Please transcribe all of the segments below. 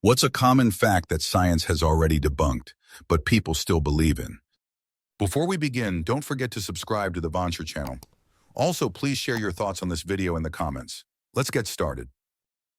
What's a common fact that science has already debunked, but people still believe in? Before we begin, don't forget to subscribe to the Vancher channel. Also, please share your thoughts on this video in the comments. Let's get started.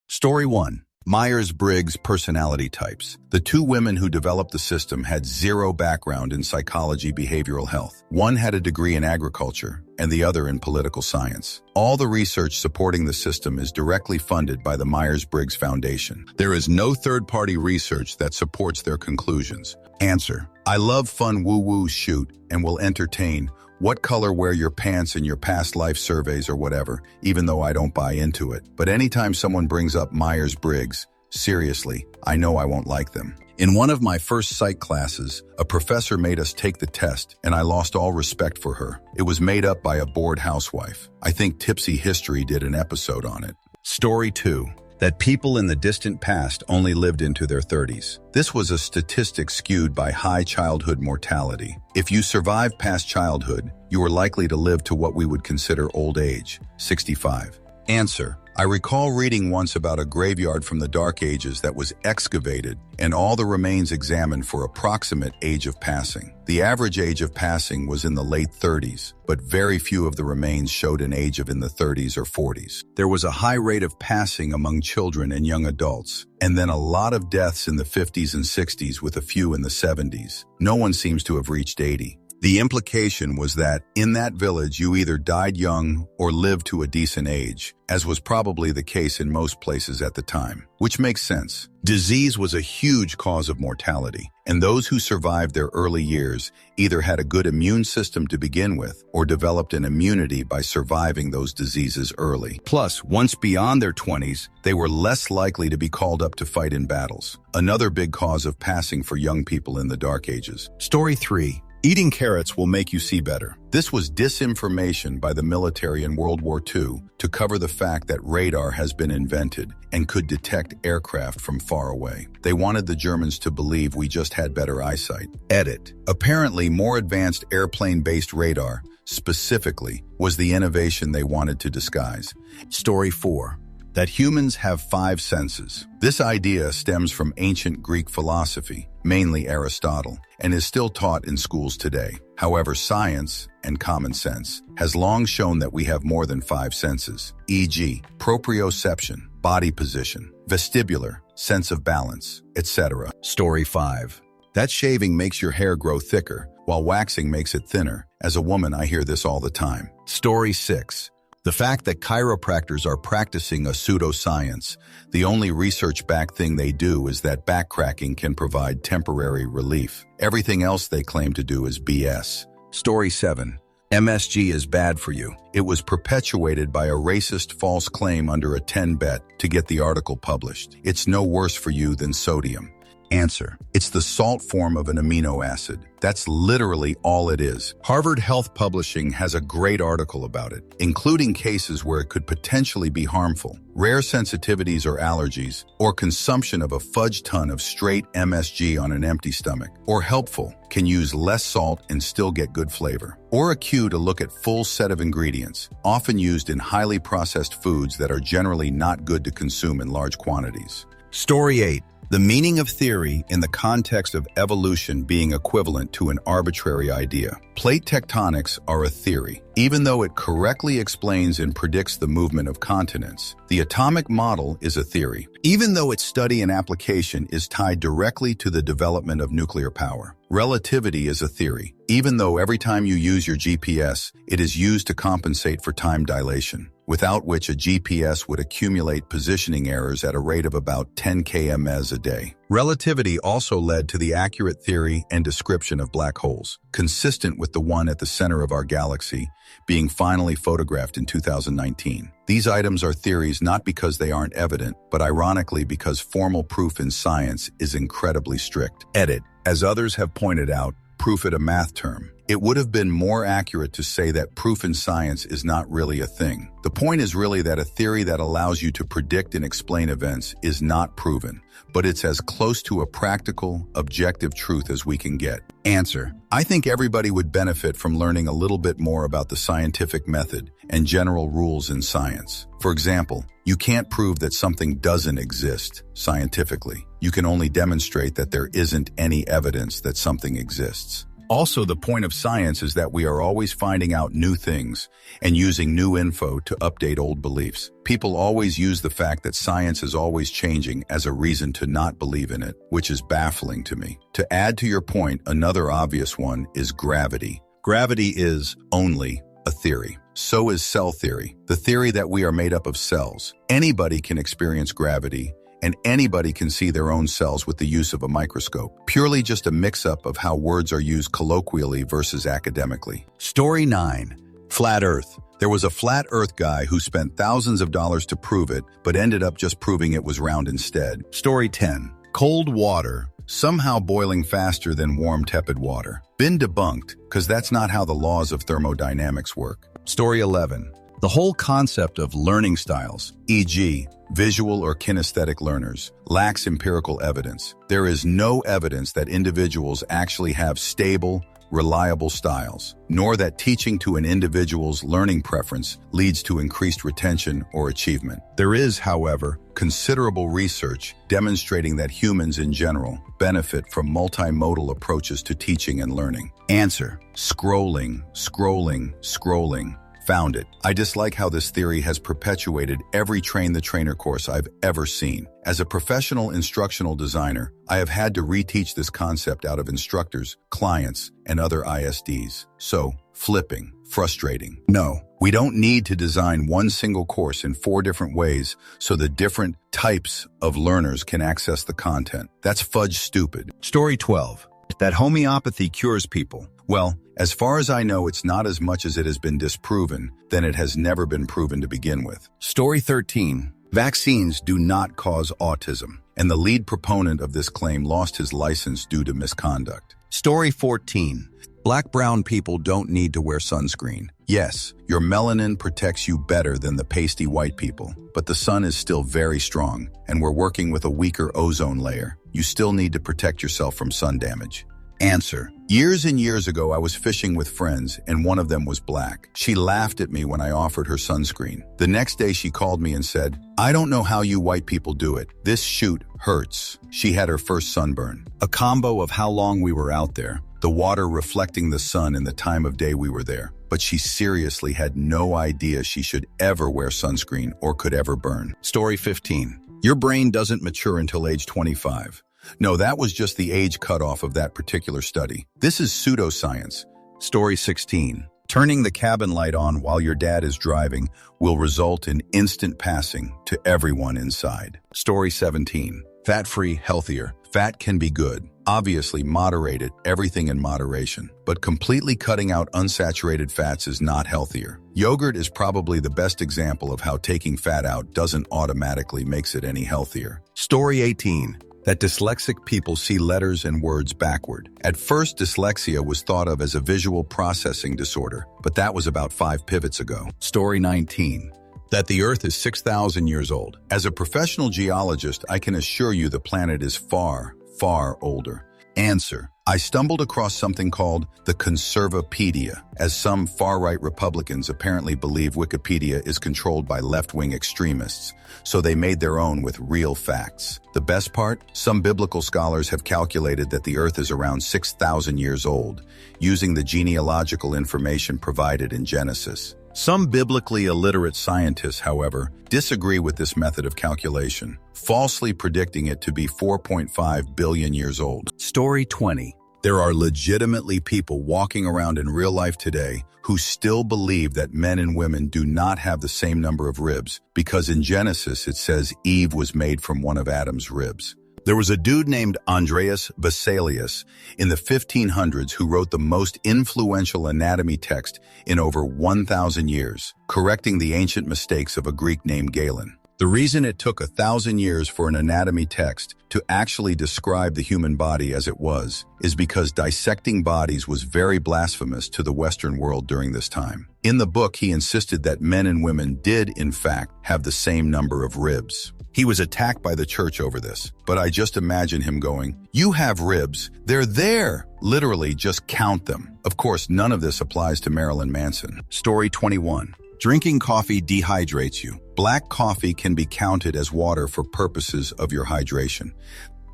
Story 1. Myers-Briggs personality types. The two women who developed the system had zero background in psychology behavioral health. One had a degree in agriculture, and the other in political science. All the research supporting the system is directly funded by the Myers-Briggs Foundation. There is no third-party research that supports their conclusions. Answer: I love fun woo-woo shoot and will entertain. What color wear your pants in your past life surveys or whatever, even though I don't buy into it. But anytime someone brings up Myers-Briggs, seriously, I know I won't like them. In one of my first psych classes, a professor made us take the test, and I lost all respect for her. It was made up by a bored housewife. I think Tipsy History did an episode on it. Story 2. That people in the distant past only lived into their 30s. This was a statistic skewed by high childhood mortality. If you survived past childhood, you were likely to live to what we would consider old age, 65. Answer: I recall reading once about a graveyard from the Dark Ages that was excavated and all the remains examined for approximate age of passing. The average age of passing was in the late 30s, but very few of the remains showed an age of in the 30s or 40s. There was a high rate of passing among children and young adults, and then a lot of deaths in the 50s and 60s with a few in the 70s. No one seems to have reached 80. The implication was that in that village you either died young or lived to a decent age, as was probably the case in most places at the time, which makes sense. Disease was a huge cause of mortality, and those who survived their early years either had a good immune system to begin with or developed an immunity by surviving those diseases early. Plus, once beyond their 20s, they were less likely to be called up to fight in battles. Another big cause of passing for young people in the Dark Ages. Story 3. Eating carrots will make you see better. This was disinformation by the military in World War II to cover the fact that radar has been invented and could detect aircraft from far away. They wanted the Germans to believe we just had better eyesight. Edit. Apparently, more advanced airplane-based radar, specifically, was the innovation they wanted to disguise. Story 4. That humans have 5 senses. This idea stems from ancient Greek philosophy, mainly Aristotle, and is still taught in schools today. However, science and common sense has long shown that we have more than 5 senses, e.g., proprioception, body position, vestibular, sense of balance, etc. Story 5. That shaving makes your hair grow thicker, while waxing makes it thinner. As a woman, I hear this all the time. Story 6. The fact that chiropractors are practicing a pseudoscience. The only research-backed thing they do is that back cracking can provide temporary relief. Everything else they claim to do is BS. Story 7. MSG is bad for you. It was perpetuated by a racist false claim under a 10-bet to get the article published. It's no worse for you than sodium. Answer: it's the salt form of an amino acid. That's literally all it is. Harvard Health Publishing has a great article about it, including cases where it could potentially be harmful, rare sensitivities or allergies, or consumption of a fudge ton of straight MSG on an empty stomach. Or helpful, can use less salt and still get good flavor. Or a cue to look at full set of ingredients, often used in highly processed foods that are generally not good to consume in large quantities. Story 8. The meaning of theory in the context of evolution being equivalent to an arbitrary idea. Plate tectonics are a theory. Even though it correctly explains and predicts the movement of continents, the atomic model is a theory, even though its study and application is tied directly to the development of nuclear power. Relativity is a theory, even though every time you use your GPS, it is used to compensate for time dilation, without which a GPS would accumulate positioning errors at a rate of about 10 km a day. Relativity also led to the accurate theory and description of black holes, consistent with the one at the center of our galaxy being finally photographed in 2019. These items are theories not because they aren't evident, but ironically because formal proof in science is incredibly strict. Edit. As others have pointed out, proof it a math term. It would have been more accurate to say that proof in science is not really a thing. The point is really that a theory that allows you to predict and explain events is not proven, but it's as close to a practical, objective truth as we can get. Answer: I think everybody would benefit from learning a little bit more about the scientific method and general rules in science. For example, you can't prove that something doesn't exist scientifically. You can only demonstrate that there isn't any evidence that something exists. Also, the point of science is that we are always finding out new things and using new info to update old beliefs. People always use the fact that science is always changing as a reason to not believe in it, which is baffling to me. To add to your point, another obvious one is gravity. Gravity is only a theory. So is cell theory, the theory that we are made up of cells. Anybody can experience gravity, and anybody can see their own cells with the use of a microscope. Purely just a mix-up of how words are used colloquially versus academically. Story 9. Flat Earth. There was a flat Earth guy who spent thousands of dollars to prove it, but ended up just proving it was round instead. Story 10. Cold water. Somehow boiling faster than warm, tepid water. Been debunked, because that's not how the laws of thermodynamics work. Story 11. The whole concept of learning styles, e.g., visual or kinesthetic learners, lacks empirical evidence. There is no evidence that individuals actually have stable, reliable styles, nor that teaching to an individual's learning preference leads to increased retention or achievement. There is, however, considerable research demonstrating that humans in general benefit from multimodal approaches to teaching and learning. Answer: scrolling, scrolling, scrolling. Found it. I dislike how this theory has perpetuated every Train the Trainer course I've ever seen. As a professional instructional designer, I have had to reteach this concept out of instructors, clients, and other ISDs. So, flipping, frustrating. No, we don't need to design one single course in 4 different ways so the different types of learners can access the content. That's fudge stupid. Story 12. That homeopathy cures people. Well, as far as I know, it's not as much as it has been disproven, then it has never been proven to begin with. Story 13. Vaccines do not cause autism, and the lead proponent of this claim lost his license due to misconduct. Story 14. Black-brown people don't need to wear sunscreen. Yes, your melanin protects you better than the pasty white people, but the sun is still very strong, and we're working with a weaker ozone layer. You still need to protect yourself from sun damage. Answer: years and years ago, I was fishing with friends, and one of them was black. She laughed at me when I offered her sunscreen. The next day, she called me and said, "I don't know how you white people do it. This shoot hurts." She had her first sunburn. A combo of how long we were out there, the water reflecting the sun and the time of day we were there. But she seriously had no idea she should ever wear sunscreen or could ever burn. Story 15. Your brain doesn't mature until age 25. No, that was just the age cutoff of that particular study. This is pseudoscience. Story 16. Turning the cabin light on while your dad is driving will result in instant passing to everyone inside. Story 17. Fat-free, healthier. Fat can be good. Obviously, moderate it, everything in moderation. But completely cutting out unsaturated fats is not healthier. Yogurt is probably the best example of how taking fat out doesn't automatically makes it any healthier. Story 18. That dyslexic people see letters and words backward. At first, dyslexia was thought of as a visual processing disorder, but that was about 5 pivots ago. Story 19. That the Earth is 6,000 years old. As a professional geologist, I can assure you the planet is far, far older. Answer: I stumbled across something called the Conservapedia, as some far-right Republicans apparently believe Wikipedia is controlled by left-wing extremists, so they made their own with real facts. The best part? Some biblical scholars have calculated that the Earth is around 6,000 years old, using the genealogical information provided in Genesis. Some biblically illiterate scientists, however, disagree with this method of calculation, falsely predicting it to be 4.5 billion years old. Story 20. There are legitimately people walking around in real life today who still believe that men and women do not have the same number of ribs, because in Genesis it says Eve was made from one of Adam's ribs. There was a dude named Andreas Vesalius in the 1500s who wrote the most influential anatomy text in over 1,000 years, correcting the ancient mistakes of a Greek named Galen. The reason it took 1,000 years for an anatomy text to actually describe the human body as it was is because dissecting bodies was very blasphemous to the Western world during this time. In the book, he insisted that men and women did, in fact, have the same number of ribs. He was attacked by the church over this, but I just imagine him going, "You have ribs. They're there. Literally, just count them." Of course, none of this applies to Marilyn Manson. Story 21. Drinking coffee dehydrates you. Black coffee can be counted as water for purposes of your hydration.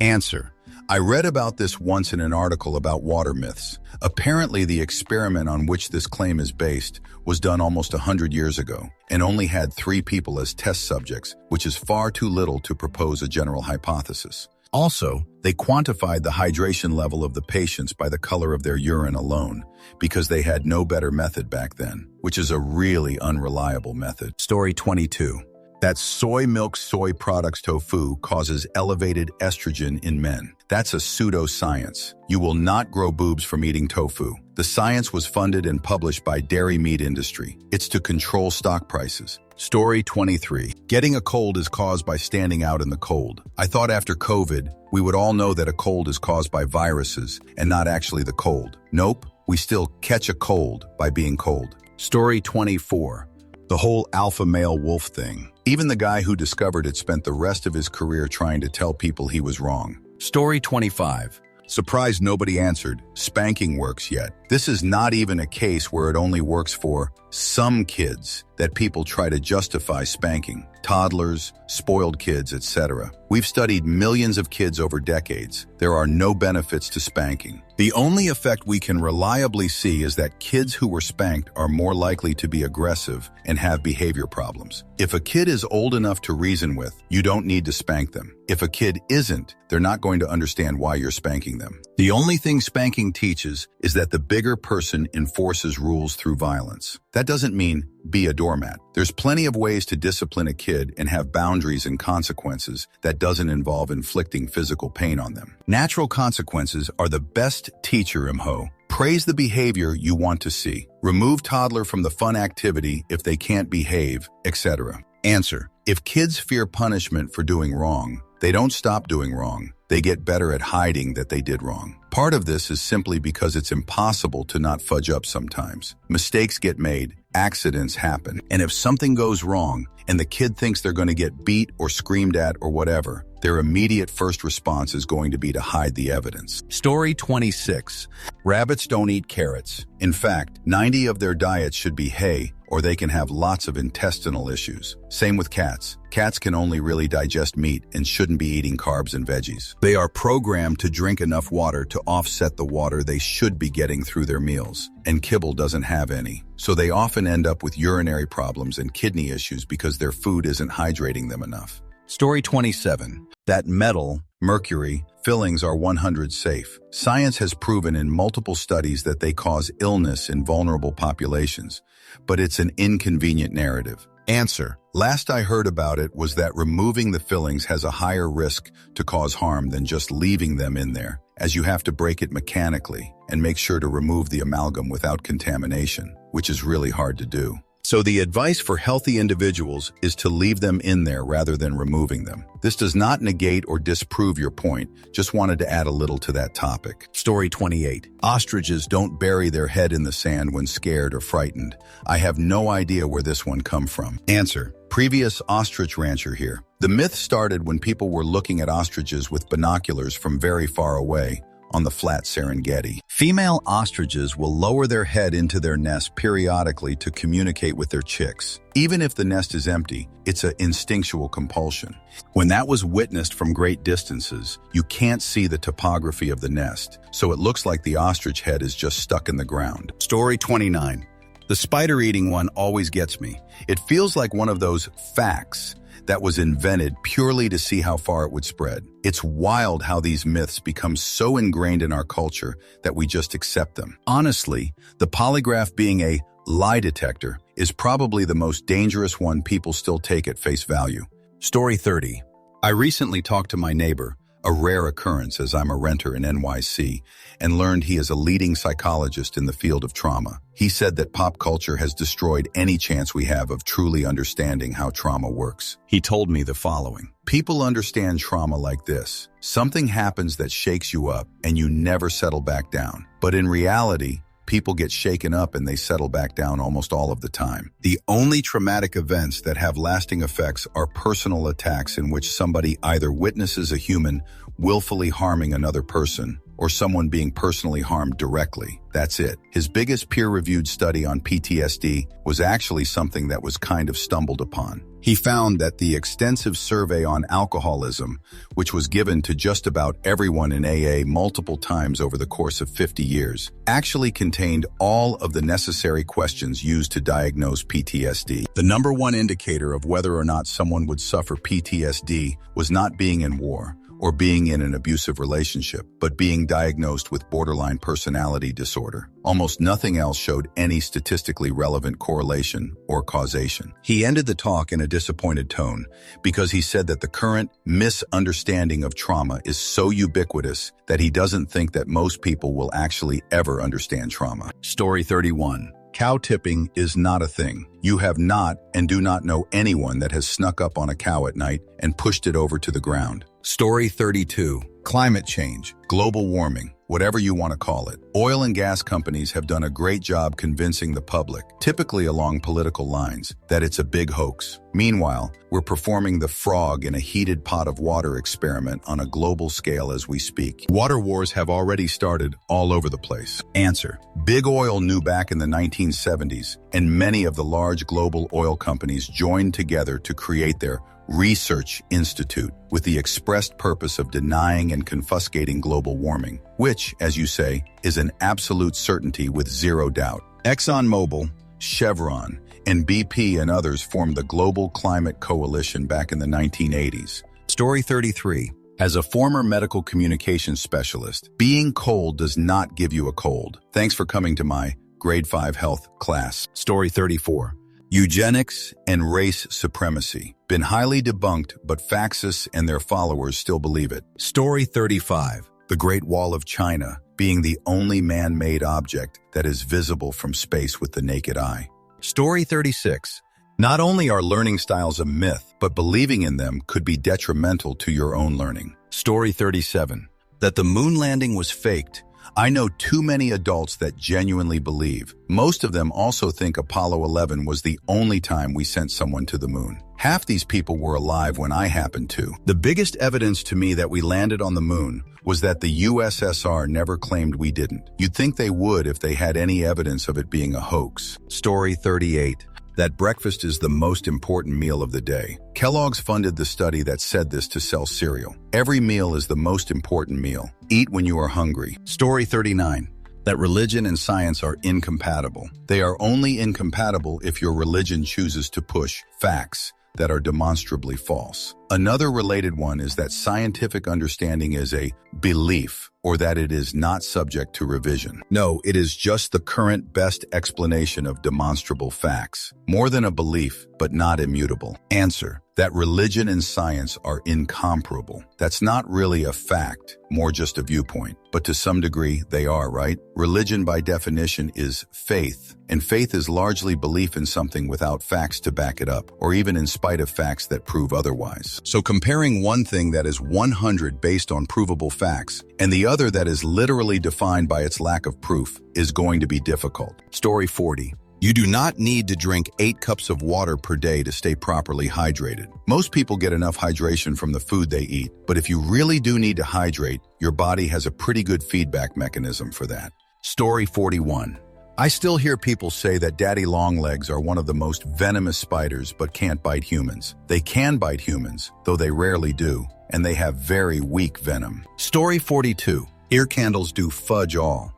Answer. I read about this once in an article about water myths. Apparently, the experiment on which this claim is based was done almost 100 years ago and only had 3 people as test subjects, which is far too little to propose a general hypothesis. Also, they quantified the hydration level of the patients by the color of their urine alone because they had no better method back then, which is a really unreliable method. Story 22. That soy milk soy products tofu causes elevated estrogen in men. That's a pseudoscience. You will not grow boobs from eating tofu. The science was funded and published by dairy meat industry. It's to control stock prices. Story 23. Getting a cold is caused by standing out in the cold. I thought after COVID, we would all know that a cold is caused by viruses and not actually the cold. Nope, we still catch a cold by being cold. Story 24. The whole alpha male wolf thing. Even the guy who discovered it spent the rest of his career trying to tell people he was wrong. Story 25. Surprised nobody answered. Spanking works yet. This is not even a case where it only works for some kids that people try to justify spanking. Toddlers, spoiled kids, etc. We've studied millions of kids over decades. There are no benefits to spanking. The only effect we can reliably see is that kids who were spanked are more likely to be aggressive and have behavior problems. If a kid is old enough to reason with, you don't need to spank them. If a kid isn't, they're not going to understand why you're spanking them. The only thing spanking teaches is that the bigger person enforces rules through violence. That doesn't mean be a doormat. There's plenty of ways to discipline a kid and have boundaries and consequences that doesn't involve inflicting physical pain on them. Natural consequences are the best teacher, Imho. Praise the behavior you want to see. Remove toddler from the fun activity if they can't behave, etc. Answer. If kids fear punishment for doing wrong, they don't stop doing wrong. They get better at hiding that they did wrong. Part of this is simply because it's impossible to not fudge up sometimes. Mistakes get made, accidents happen, and if something goes wrong and the kid thinks they're going to get beat or screamed at or whatever, their immediate first response is going to be to hide the evidence. Story 26. Rabbits don't eat carrots. In fact, 90 of their diets should be hay, or they can have lots of intestinal issues. Same with cats. Cats can only really digest meat and shouldn't be eating carbs and veggies. They are programmed to drink enough water to offset the water they should be getting through their meals, and kibble doesn't have any. So they often end up with urinary problems and kidney issues because their food isn't hydrating them enough. Story 27. That metal, mercury, fillings are 100% safe. Science has proven in multiple studies that they cause illness in vulnerable populations, but it's an inconvenient narrative. Answer. Last I heard about it was that removing the fillings has a higher risk to cause harm than just leaving them in there, as you have to break it mechanically and make sure to remove the amalgam without contamination, which is really hard to do. So the advice for healthy individuals is to leave them in there rather than removing them. This does not negate or disprove your point, just wanted to add a little to that topic. Story 28. Ostriches don't bury their head in the sand when scared or frightened. I have no idea where this one come from. Answer. Previous ostrich rancher here. The myth started when people were looking at ostriches with binoculars from very far away on the flat Serengeti. Female ostriches will lower their head into their nest periodically to communicate with their chicks. Even if the nest is empty, it's an instinctual compulsion. When that was witnessed from great distances, you can't see the topography of the nest, so it looks like the ostrich head is just stuck in the ground. Story 29. The spider-eating one always gets me. It feels like one of those facts that was invented purely to see how far it would spread. It's wild how these myths become so ingrained in our culture that we just accept them. Honestly, the polygraph being a lie detector is probably the most dangerous one people still take at face value. Story 30. I recently talked to my neighbor, a rare occurrence as I'm a renter in NYC, and learned he is a leading psychologist in the field of trauma. He said that pop culture has destroyed any chance we have of truly understanding how trauma works. He told me the following: people understand trauma like this. Something happens that shakes you up and you never settle back down. But in reality, people get shaken up and they settle back down almost all of the time. The only traumatic events that have lasting effects are personal attacks in which somebody either witnesses a human willfully harming another person or someone being personally harmed directly. That's it. His biggest peer-reviewed study on PTSD was actually something that was kind of stumbled upon. He found that the extensive survey on alcoholism, which was given to just about everyone in AA multiple times over the course of 50 years, actually contained all of the necessary questions used to diagnose PTSD. The number one indicator of whether or not someone would suffer PTSD was not being in war or being in an abusive relationship, but being diagnosed with borderline personality disorder. Almost nothing else showed any statistically relevant correlation or causation. He ended the talk in a disappointed tone because he said that the current misunderstanding of trauma is so ubiquitous that he doesn't think that most people will actually ever understand trauma. Story 31. Cow tipping is not a thing. You have not and do not know anyone that has snuck up on a cow at night and pushed it over to the ground. Story 32. Climate change, global warming, whatever you want to call it. Oil and gas companies have done a great job convincing the public, typically along political lines, that it's a big hoax. Meanwhile, we're performing the frog in a heated pot of water experiment on a global scale as we speak. Water wars have already started all over the place. Answer. Big Oil knew back in the 1970s, and many of the large global oil companies joined together to create their Research Institute with the expressed purpose of denying and confiscating global warming, which, as you say, is an absolute certainty with zero doubt. ExxonMobil, Chevron, and BP and others formed the Global Climate Coalition back in the 1980s. Story 33. As a former medical communications specialist, being cold does not give you a cold. Thanks for coming to my Grade 5 health class. Story 34. Eugenics and race supremacy. Been highly debunked, but Faxis and their followers still believe it. Story 35. The Great Wall of China being the only man-made object that is visible from space with the naked eye. Story 36. Not only are learning styles a myth, but believing in them could be detrimental to your own learning. Story 37. That the moon landing was faked. I know too many adults that genuinely believe. Most of them also think Apollo 11 was the only time we sent someone to the moon. Half these people were alive when I happened to. The biggest evidence to me that we landed on the moon was that the USSR never claimed we didn't. You'd think they would if they had any evidence of it being a hoax. Story 38. That breakfast is the most important meal of the day. Kellogg's funded the study that said this to sell cereal. Every meal is the most important meal. Eat when you are hungry. Story 39. That religion and science are incompatible. They are only incompatible if your religion chooses to push facts that are demonstrably false. Another related one is that scientific understanding is a belief, or that it is not subject to revision. No, it is just the current best explanation of demonstrable facts. More than a belief, but not immutable. Answer. That religion and science are incomparable. That's not really a fact, more just a viewpoint. But to some degree, they are, right? Religion by definition is faith, and faith is largely belief in something without facts to back it up, or even in spite of facts that prove otherwise. So comparing one thing that is 100 based on provable facts, and the other that is literally defined by its lack of proof, is going to be difficult. Story 40. You do not need to drink 8 cups of water per day to stay properly hydrated. Most people get enough hydration from the food they eat, but if you really do need to hydrate, your body has a pretty good feedback mechanism for that. Story 41. I still hear people say that daddy longlegs are one of the most venomous spiders but can't bite humans. They can bite humans, though they rarely do, and they have very weak venom. Story 42. Ear candles do fudge all.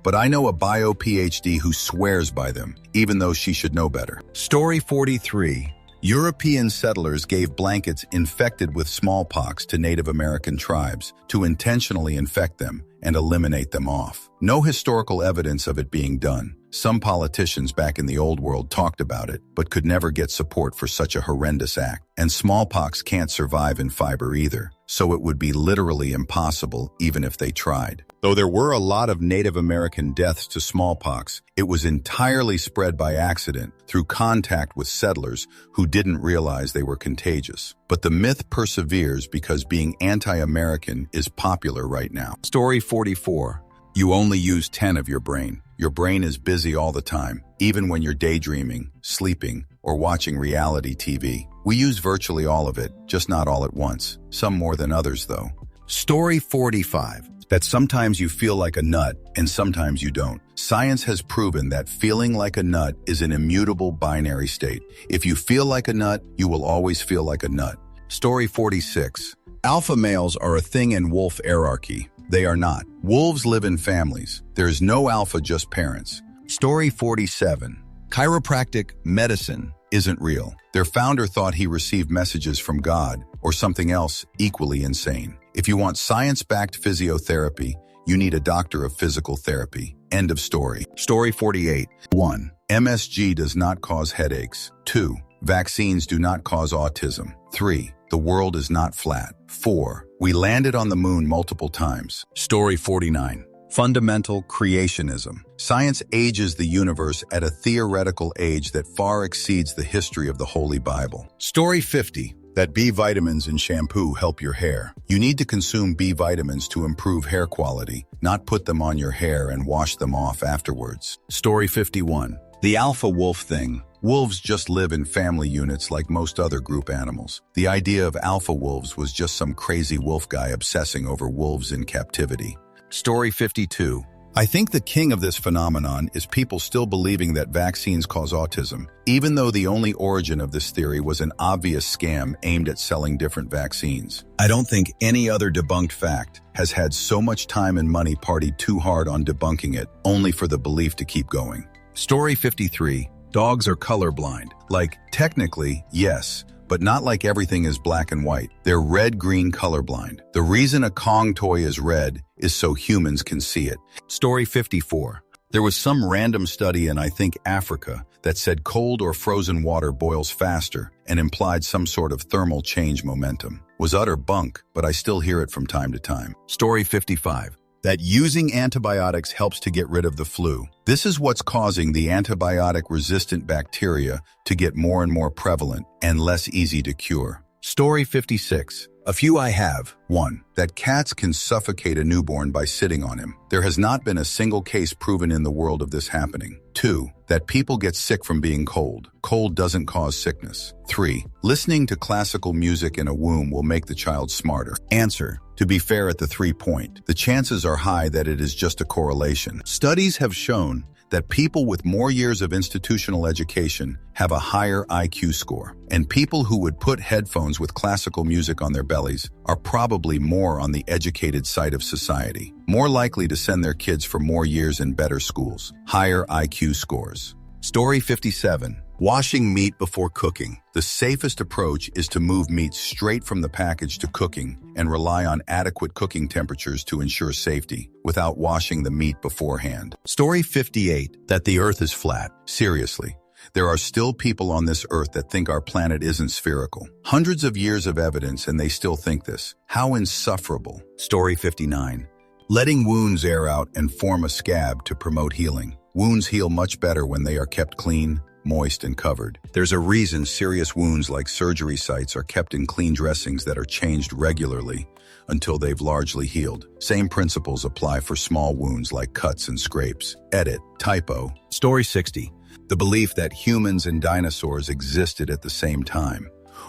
But I know a bio PhD who swears by them, even though she should know better. Story 43. European settlers gave blankets infected with smallpox to Native American tribes to intentionally infect them and eliminate them off. No historical evidence of it being done. Some politicians back in the old world talked about it, but could never get support for such a horrendous act. And smallpox can't survive in fiber either. so it would be literally impossible even if they tried. Though there were a lot of Native American deaths to smallpox, it was entirely spread by accident through contact with settlers who didn't realize they were contagious. But the myth perseveres because being anti-American is popular right now. Story 44. You only use 10 of your brain. Your brain is busy all the time, even when you're daydreaming, sleeping, or watching reality TV. We use virtually all of it, just not all at once. Some more than others, though. Story 45. That sometimes you feel like a nut and sometimes you don't. Science has proven that feeling like a nut is an immutable binary state. If you feel like a nut, you will always feel like a nut. Story 46. Alpha males are a thing in wolf hierarchy. They are not. Wolves live in families. There is no alpha, just parents. Story 47. Chiropractic medicine isn't real. Their founder thought he received messages from God or something else equally insane. If you want science-backed physiotherapy, you need a doctor of physical therapy. End of story. Story 48. 1. MSG does not cause headaches. 2. Vaccines do not cause autism. 3. The world is not flat. 4. We landed on the moon multiple times. Story 49. Fundamental creationism. Science ages the universe at a theoretical age that far exceeds the history of the Holy Bible. Story 50. That B vitamins in shampoo help your hair. You need to consume B vitamins to improve hair quality, not put them on your hair and wash them off afterwards. Story 51. The alpha wolf thing. Wolves just live in family units like most other group animals. The idea of alpha wolves was just some crazy wolf guy obsessing over wolves in captivity. Story 52. I think the king of this phenomenon is people still believing that vaccines cause autism, even though the only origin of this theory was an obvious scam aimed at selling different vaccines. I don't think any other debunked fact has had so much time and money partied too hard on debunking it, only for the belief to keep going. Story 53. Dogs are colorblind. Like, technically, yes, but not like everything is black and white. They're red-green colorblind. The reason a Kong toy is red is so humans can see it. Story 54. There was some random study in, I think, Africa that said cold or frozen water boils faster and implied some sort of thermal change momentum. Was utter bunk, but I still hear it from time to time. Story 55. That using antibiotics helps to get rid of the flu. This is what's causing the antibiotic-resistant bacteria to get more and more prevalent and less easy to cure. Story 56. A few I have. 1. That cats can suffocate a newborn by sitting on him. There has not been a single case proven in the world of this happening. 2. That people get sick from being cold. Cold doesn't cause sickness. 3. Listening to classical music in a womb will make the child smarter. Answer. To be fair at the 3 point, the chances are high that it is just a correlation. Studies have shown that people with more years of institutional education have a higher IQ score, and people who would put headphones with classical music on their bellies are probably more on the educated side of society, more likely to send their kids for more years in better schools, higher IQ scores. Story 57. Washing meat before cooking. The safest approach is to move meat straight from the package to cooking and rely on adequate cooking temperatures to ensure safety without washing the meat beforehand. Story 58. That the Earth is flat. Seriously, there are still people on this Earth that think our planet isn't spherical. Hundreds of years of evidence and they still think this. How insufferable. Story 59. Letting wounds air out and form a scab to promote healing. Wounds heal much better when they are kept clean, moist, and covered. There's a reason serious wounds like surgery sites are kept in clean dressings that are changed regularly until they've largely healed. Same principles apply for small wounds like cuts and scrapes. Edit. Typo. Story 60. The belief that humans and dinosaurs existed at the same time.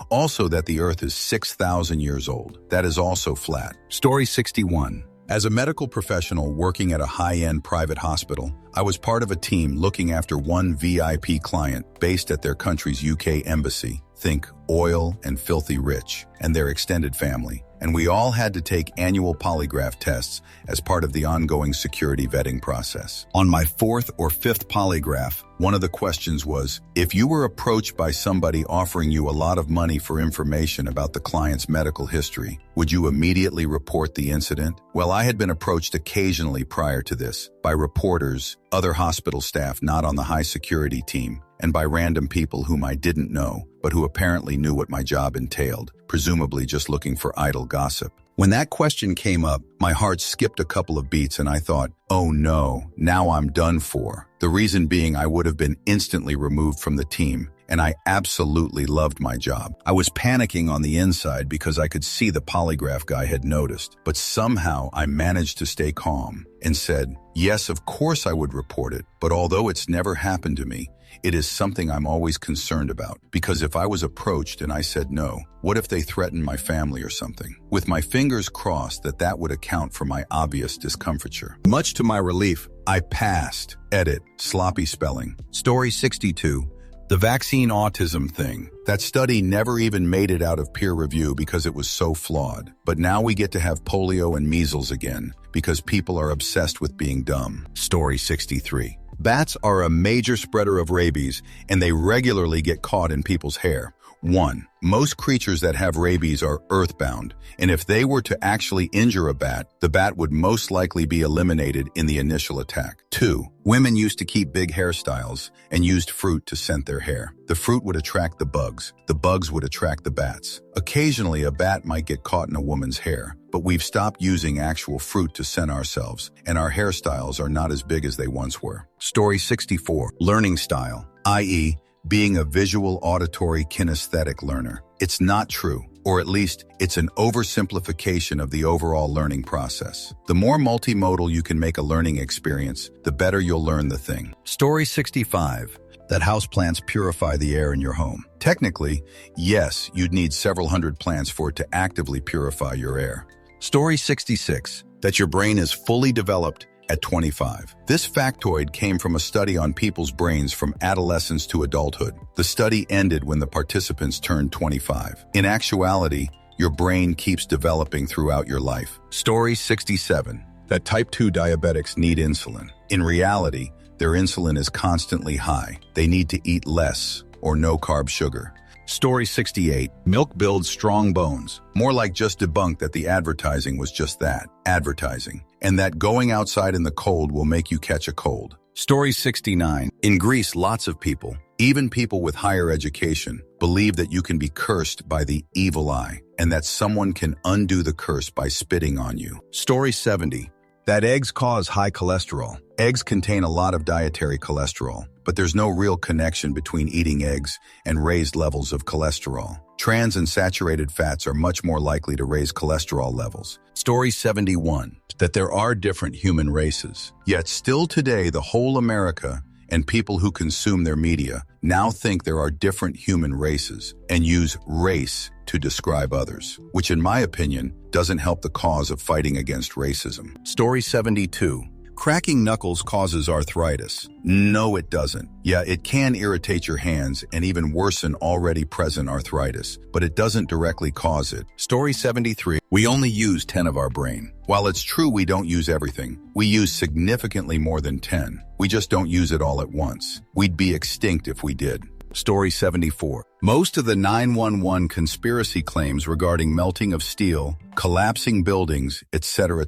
Also that the Earth is 6,000 years old. That is also flat. Story 61. As a medical professional working at a high-end private hospital, I was part of a team looking after one VIP client based at their country's UK embassy. Think oil and filthy rich, and their extended family. And we all had to take annual polygraph tests as part of the ongoing security vetting process. On my 4th or 5th polygraph, One of the questions was, if you were approached by somebody offering you a lot of money for information about the client's medical history, would you immediately report the incident? Well, I had been approached occasionally prior to this by reporters, other hospital staff not on the high security team, and by random people whom I didn't know, but who apparently knew what my job entailed, presumably just looking for idle gossip. When that question came up, my heart skipped a couple of beats and I thought, oh no, now I'm done for. The reason being I would have been instantly removed from the team, and I absolutely loved my job. I was panicking on the inside because I could see the polygraph guy had noticed, but somehow I managed to stay calm and said, yes, of course I would report it, but although it's never happened to me, it is something I'm always concerned about, because if I was approached and I said no, what if they threatened my family or something? With my fingers crossed that would account for my obvious discomfiture. Much to my relief, I passed. Edit, sloppy spelling. Story 62. The vaccine autism thing. That study never even made it out of peer review because it was so flawed. But now we get to have polio and measles again because people are obsessed with being dumb. Story 63. Bats are a major spreader of rabies, and they regularly get caught in people's hair. 1. Most creatures that have rabies are earthbound, and if they were to actually injure a bat, the bat would most likely be eliminated in the initial attack. 2. Women used to keep big hairstyles and used fruit to scent their hair. The fruit would attract the bugs would attract the bats. Occasionally, a bat might get caught in a woman's hair, but we've stopped using actual fruit to scent ourselves, and our hairstyles are not as big as they once were. Story 64. Learning style, i.e., being a visual, auditory, kinesthetic learner. It's not true, or at least it's an oversimplification of the overall learning process. The more multimodal you can make a learning experience, the better you'll learn the thing. Story 65. That houseplants purify the air in your home. Technically, yes, you'd need several hundred plants for it to actively purify your air. Story 66. That your brain is fully developed at 25. This factoid came from a study on people's brains from adolescence to adulthood. The study ended when the participants turned 25. In actuality, your brain keeps developing throughout your life. Story 67. That type 2 diabetics need insulin. In reality, their insulin is constantly high. They need to eat less or no carb sugar. Story 68. Milk builds strong bones. More like just debunked that the advertising was just that, advertising, and that going outside in the cold will make you catch a cold. Story 69. In Greece, lots of people, even people with higher education, believe that you can be cursed by the evil eye, and that someone can undo the curse by spitting on you. Story 70. That eggs cause high cholesterol. Eggs contain a lot of dietary cholesterol, but there's no real connection between eating eggs and raised levels of cholesterol. Trans and saturated fats are much more likely to raise cholesterol levels. Story 71. That there are different human races. Yet still today, the whole America and people who consume their media now think there are different human races and use race to describe others, which in my opinion doesn't help the cause of fighting against racism. Story 72. Cracking knuckles causes arthritis. No, it doesn't. Yeah, it can irritate your hands and even worsen already present arthritis, but it doesn't directly cause it. Story 73. We only use 10 of our brain. While it's true we don't use everything, we use significantly more than 10. We just don't use it all at once. We'd be extinct if we did. Story 74. Most of the 9/11 conspiracy claims regarding melting of steel, collapsing buildings, etc.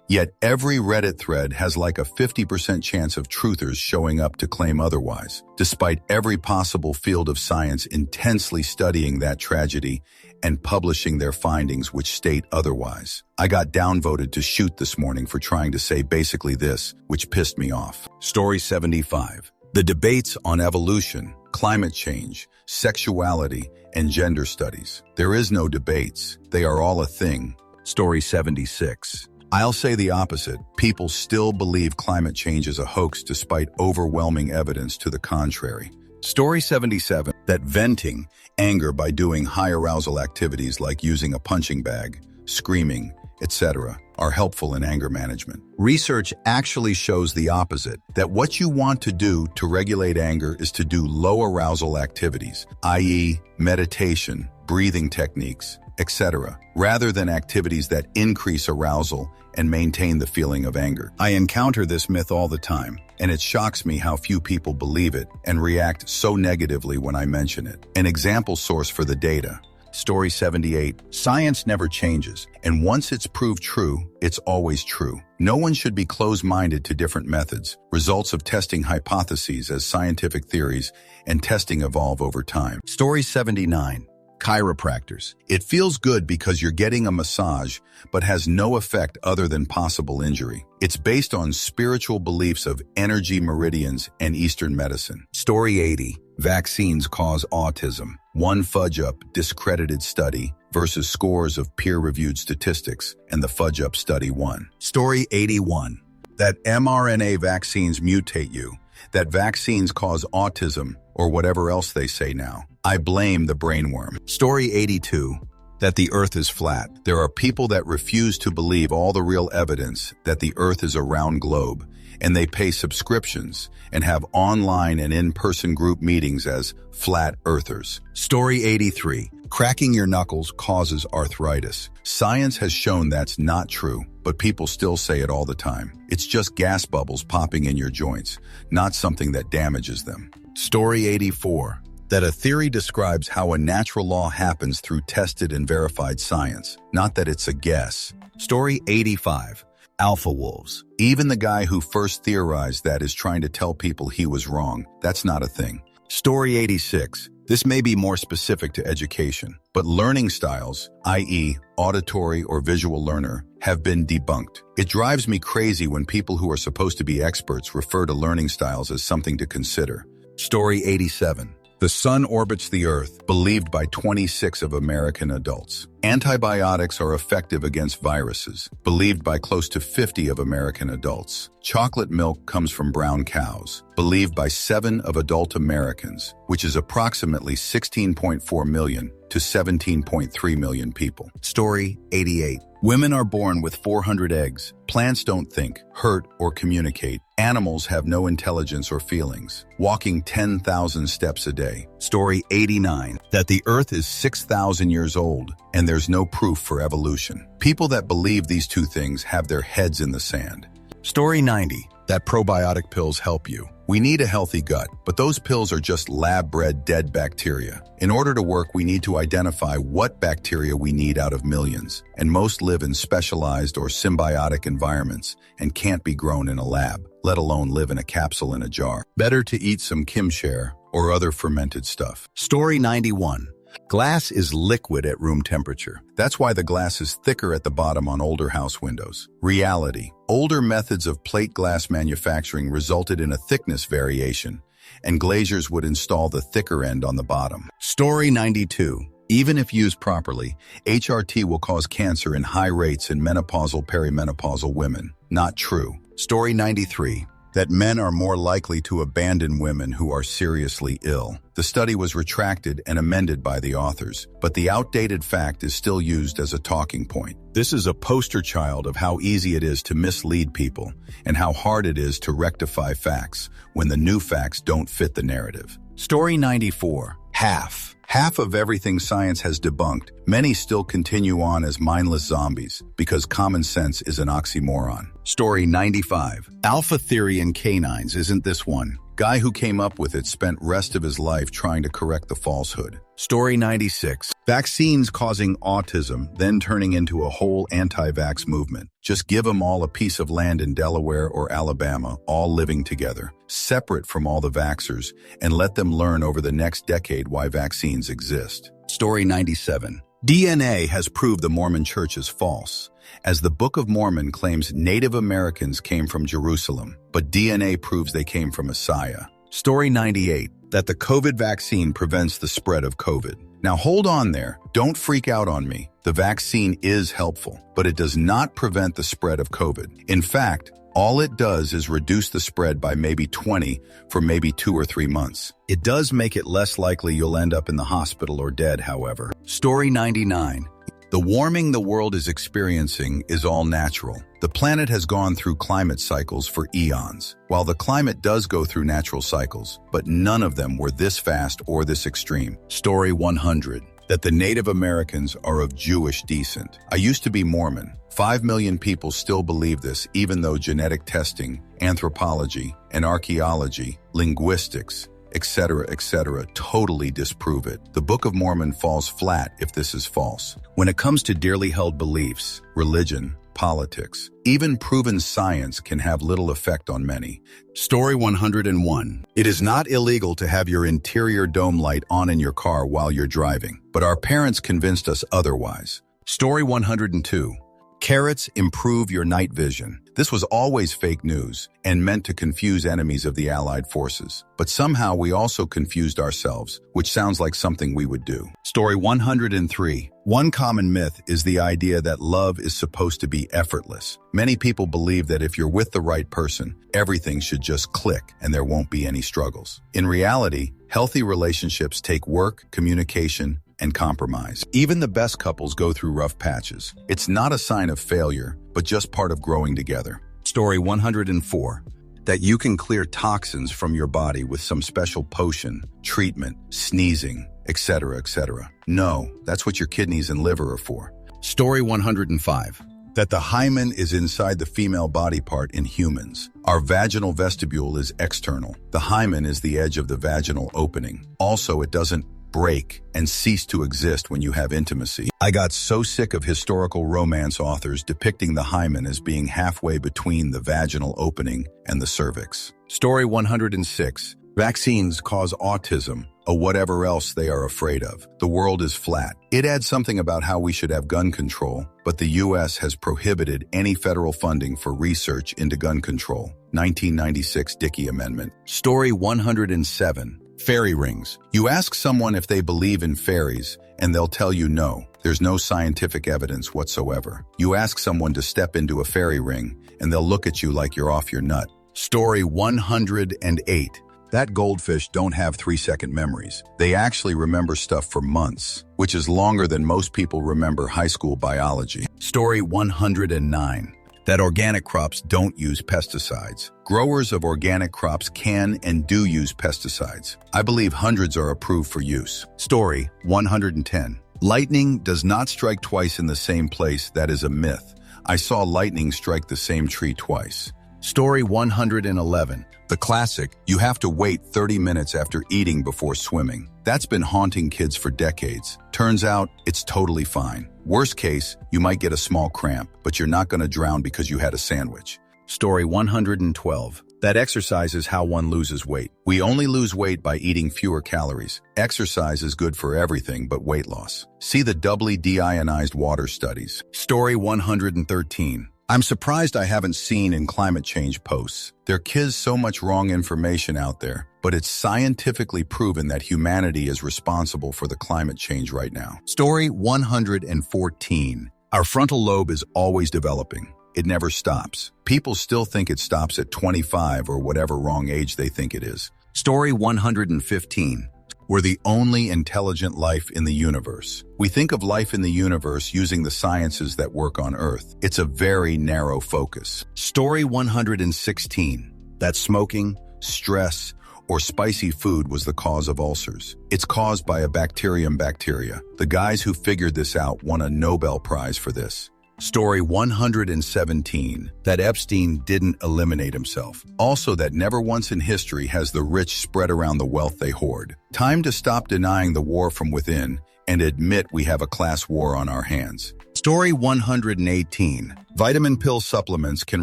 Yet every Reddit thread has like a 50% chance of truthers showing up to claim otherwise, despite every possible field of science intensely studying that tragedy and publishing their findings which state otherwise. I got downvoted to shoot this morning for trying to say basically this, which pissed me off. Story 75. The debates on evolution, climate change, sexuality, and gender studies. There is no debates. They are all a thing. Story 76. I'll say the opposite. People still believe climate change is a hoax despite overwhelming evidence to the contrary. Story 77. That venting anger by doing high arousal activities like using a punching bag, screaming, etc. are helpful in anger management. Research actually shows the opposite, that what you want to do to regulate anger is to do low arousal activities, i.e. meditation, breathing techniques, etc., rather than activities that increase arousal and maintain the feeling of anger. I encounter this myth all the time, and it shocks me how few people believe it and react so negatively when I mention it. An example source for the data: Story 78, science never changes, and once it's proved true, it's always true. No one should be closed-minded to different methods. Results of testing hypotheses as scientific theories and testing evolve over time. Story 79, chiropractors. It feels good because you're getting a massage, but has no effect other than possible injury. It's based on spiritual beliefs of energy meridians and Eastern medicine. Story 80, vaccines cause autism. One fudge-up, discredited study versus scores of peer-reviewed statistics, and the fudge-up study won. Story 81, that mRNA vaccines mutate you, that vaccines cause autism, or whatever else they say now. I blame the brainworm. Story 82, that the Earth is flat. There are people that refuse to believe all the real evidence that the Earth is a round globe, and they pay subscriptions and have online and in-person group meetings as flat earthers. Story 83, cracking your knuckles causes arthritis. Science has shown that's not true, but people still say it all the time. It's just gas bubbles popping in your joints, not something that damages them. Story 84, that a theory describes how a natural law happens through tested and verified science, not that it's a guess. Story 85, alpha wolves. Even the guy who first theorized that is trying to tell people he was wrong. That's not a thing. Story 86. This may be more specific to education, but learning styles, i.e. auditory or visual learner, have been debunked. It drives me crazy when people who are supposed to be experts refer to learning styles as something to consider. Story 87. The sun orbits the Earth, believed by 26 of American adults. Antibiotics are effective against viruses, believed by close to 50 of American adults. Chocolate milk comes from brown cows, believed by 7 of adult Americans, which is approximately 16.4 million to 17.3 million people. Story 88. Women are born with 400 eggs. Plants don't think, hurt, or communicate. Animals have no intelligence or feelings. Walking 10,000 steps a day. Story 89. That the Earth is 6,000 years old, and there's no proof for evolution. People that believe these two things have their heads in the sand. Story 90. That probiotic pills help you. We need a healthy gut, but those pills are just lab-bred dead bacteria. In order to work, we need to identify what bacteria we need out of millions, and most live in specialized or symbiotic environments and can't be grown in a lab, let alone live in a capsule in a jar. Better to eat some kimchi or other fermented stuff. Story 91. Glass is liquid at room temperature. That's why the glass is thicker at the bottom on older house windows. Reality. Older methods of plate glass manufacturing resulted in a thickness variation, and glaziers would install the thicker end on the bottom. Story 92. Even if used properly, HRT will cause cancer in high rates in menopausal, perimenopausal women. Not true. Story 93. That men are more likely to abandon women who are seriously ill. The study was retracted and amended by the authors, but the outdated fact is still used as a talking point. This is a poster child of how easy it is to mislead people and how hard it is to rectify facts when the new facts don't fit the narrative. Story 94. Half of everything science has debunked. Many still continue on as mindless zombies because common sense is an oxymoron. Story 95. Alpha theory in canines isn't this one. Guy who came up with it spent rest of his life trying to correct the falsehood. Story 96. Vaccines causing autism, then turning into a whole anti-vax movement. Just give them all a piece of land in Delaware or Alabama, all living together, separate from all the vaxxers, and let them learn over the next decade why vaccines exist. Story 97. DNA has proved the Mormon Church is false, as the Book of Mormon claims Native Americans came from Jerusalem, but DNA proves they came from Messiah. Story 98. That the COVID vaccine prevents the spread of COVID. Now hold on there. Don't freak out on me. The vaccine is helpful, but it does not prevent the spread of COVID. In fact, all it does is reduce the spread by maybe 20 for maybe 2 or 3 months. It does make it less likely you'll end up in the hospital or dead, however. Story 99. The warming the world is experiencing is all natural. The planet has gone through climate cycles for eons. While the climate does go through natural cycles, but none of them were this fast or this extreme. Story 100. that the Native Americans are of Jewish descent. I used to be Mormon. 5 million people still believe this, even though genetic testing, anthropology, and archaeology, linguistics, etc., totally disprove it. The Book of Mormon falls flat if this is false. When it comes to dearly held beliefs, religion, politics, even proven science can have little effect on many. Story 101. It is not illegal to have your interior dome light on in your car while you're driving, but our parents convinced us otherwise. Story 102. Carrots improve your night vision. This was always fake news and meant to confuse enemies of the Allied forces. But somehow we also confused ourselves, which sounds like something we would do. Story 103. One common myth is the idea that love is supposed to be effortless. Many people believe that if you're with the right person, everything should just click and there won't be any struggles. In reality, healthy relationships take work, communication, and compromise. Even the best couples go through rough patches. It's not a sign of failure, but just part of growing together. Story 104. That you can clear toxins from your body with some special potion, treatment, sneezing, etc. No, that's what your kidneys and liver are for. Story 105. That the hymen is inside the female body part in humans. Our vaginal vestibule is external. The hymen is the edge of the vaginal opening. Also, it doesn't break and cease to exist when you have intimacy. I got so sick of historical romance authors depicting the hymen as being halfway between the vaginal opening and the cervix. Story 106. Vaccines cause autism, or whatever else they are afraid of. The world is flat. It adds something about how we should have gun control, but the U.S. has prohibited any federal funding for research into gun control. 1996 Dickey Amendment. Story 107. Fairy rings. You ask someone if they believe in fairies, and they'll tell you no. There's no scientific evidence whatsoever. You ask someone to step into a fairy ring, and they'll look at you like you're off your nut. Story 108. That goldfish don't have 3-second memories. They actually remember stuff for months, which is longer than most people remember high school biology. Story 109. That organic crops don't use pesticides. Growers of organic crops can and do use pesticides. I believe hundreds are approved for use. Story 110. Lightning does not strike twice in the same place. That is a myth. I saw lightning strike the same tree twice. Story 111. The classic, you have to wait 30 minutes after eating before swimming. That's been haunting kids for decades. Turns out, it's totally fine. Worst case, you might get a small cramp, but you're not going to drown because you had a sandwich. Story 112. That exercise is how one loses weight. We only lose weight by eating fewer calories. Exercise is good for everything but weight loss. See the doubly deionized water studies. Story 113. I'm surprised I haven't seen in climate change posts. There is so much wrong information out there, but it's scientifically proven that humanity is responsible for the climate change right now. Story 114. Our frontal lobe is always developing. It never stops. People still think it stops at 25 or whatever wrong age they think it is. Story 115. We're the only intelligent life in the universe. We think of life in the universe using the sciences that work on Earth. It's a very narrow focus. Story 116. That smoking, stress, or spicy food was the cause of ulcers. It's caused by a bacteria. The guys who figured this out won a Nobel Prize for this. Story 117. That Epstein didn't eliminate himself. Also, that never once in history has the rich spread around the wealth they hoard. Time to stop denying the war from within and admit we have a class war on our hands. Story 118. Vitamin pill supplements can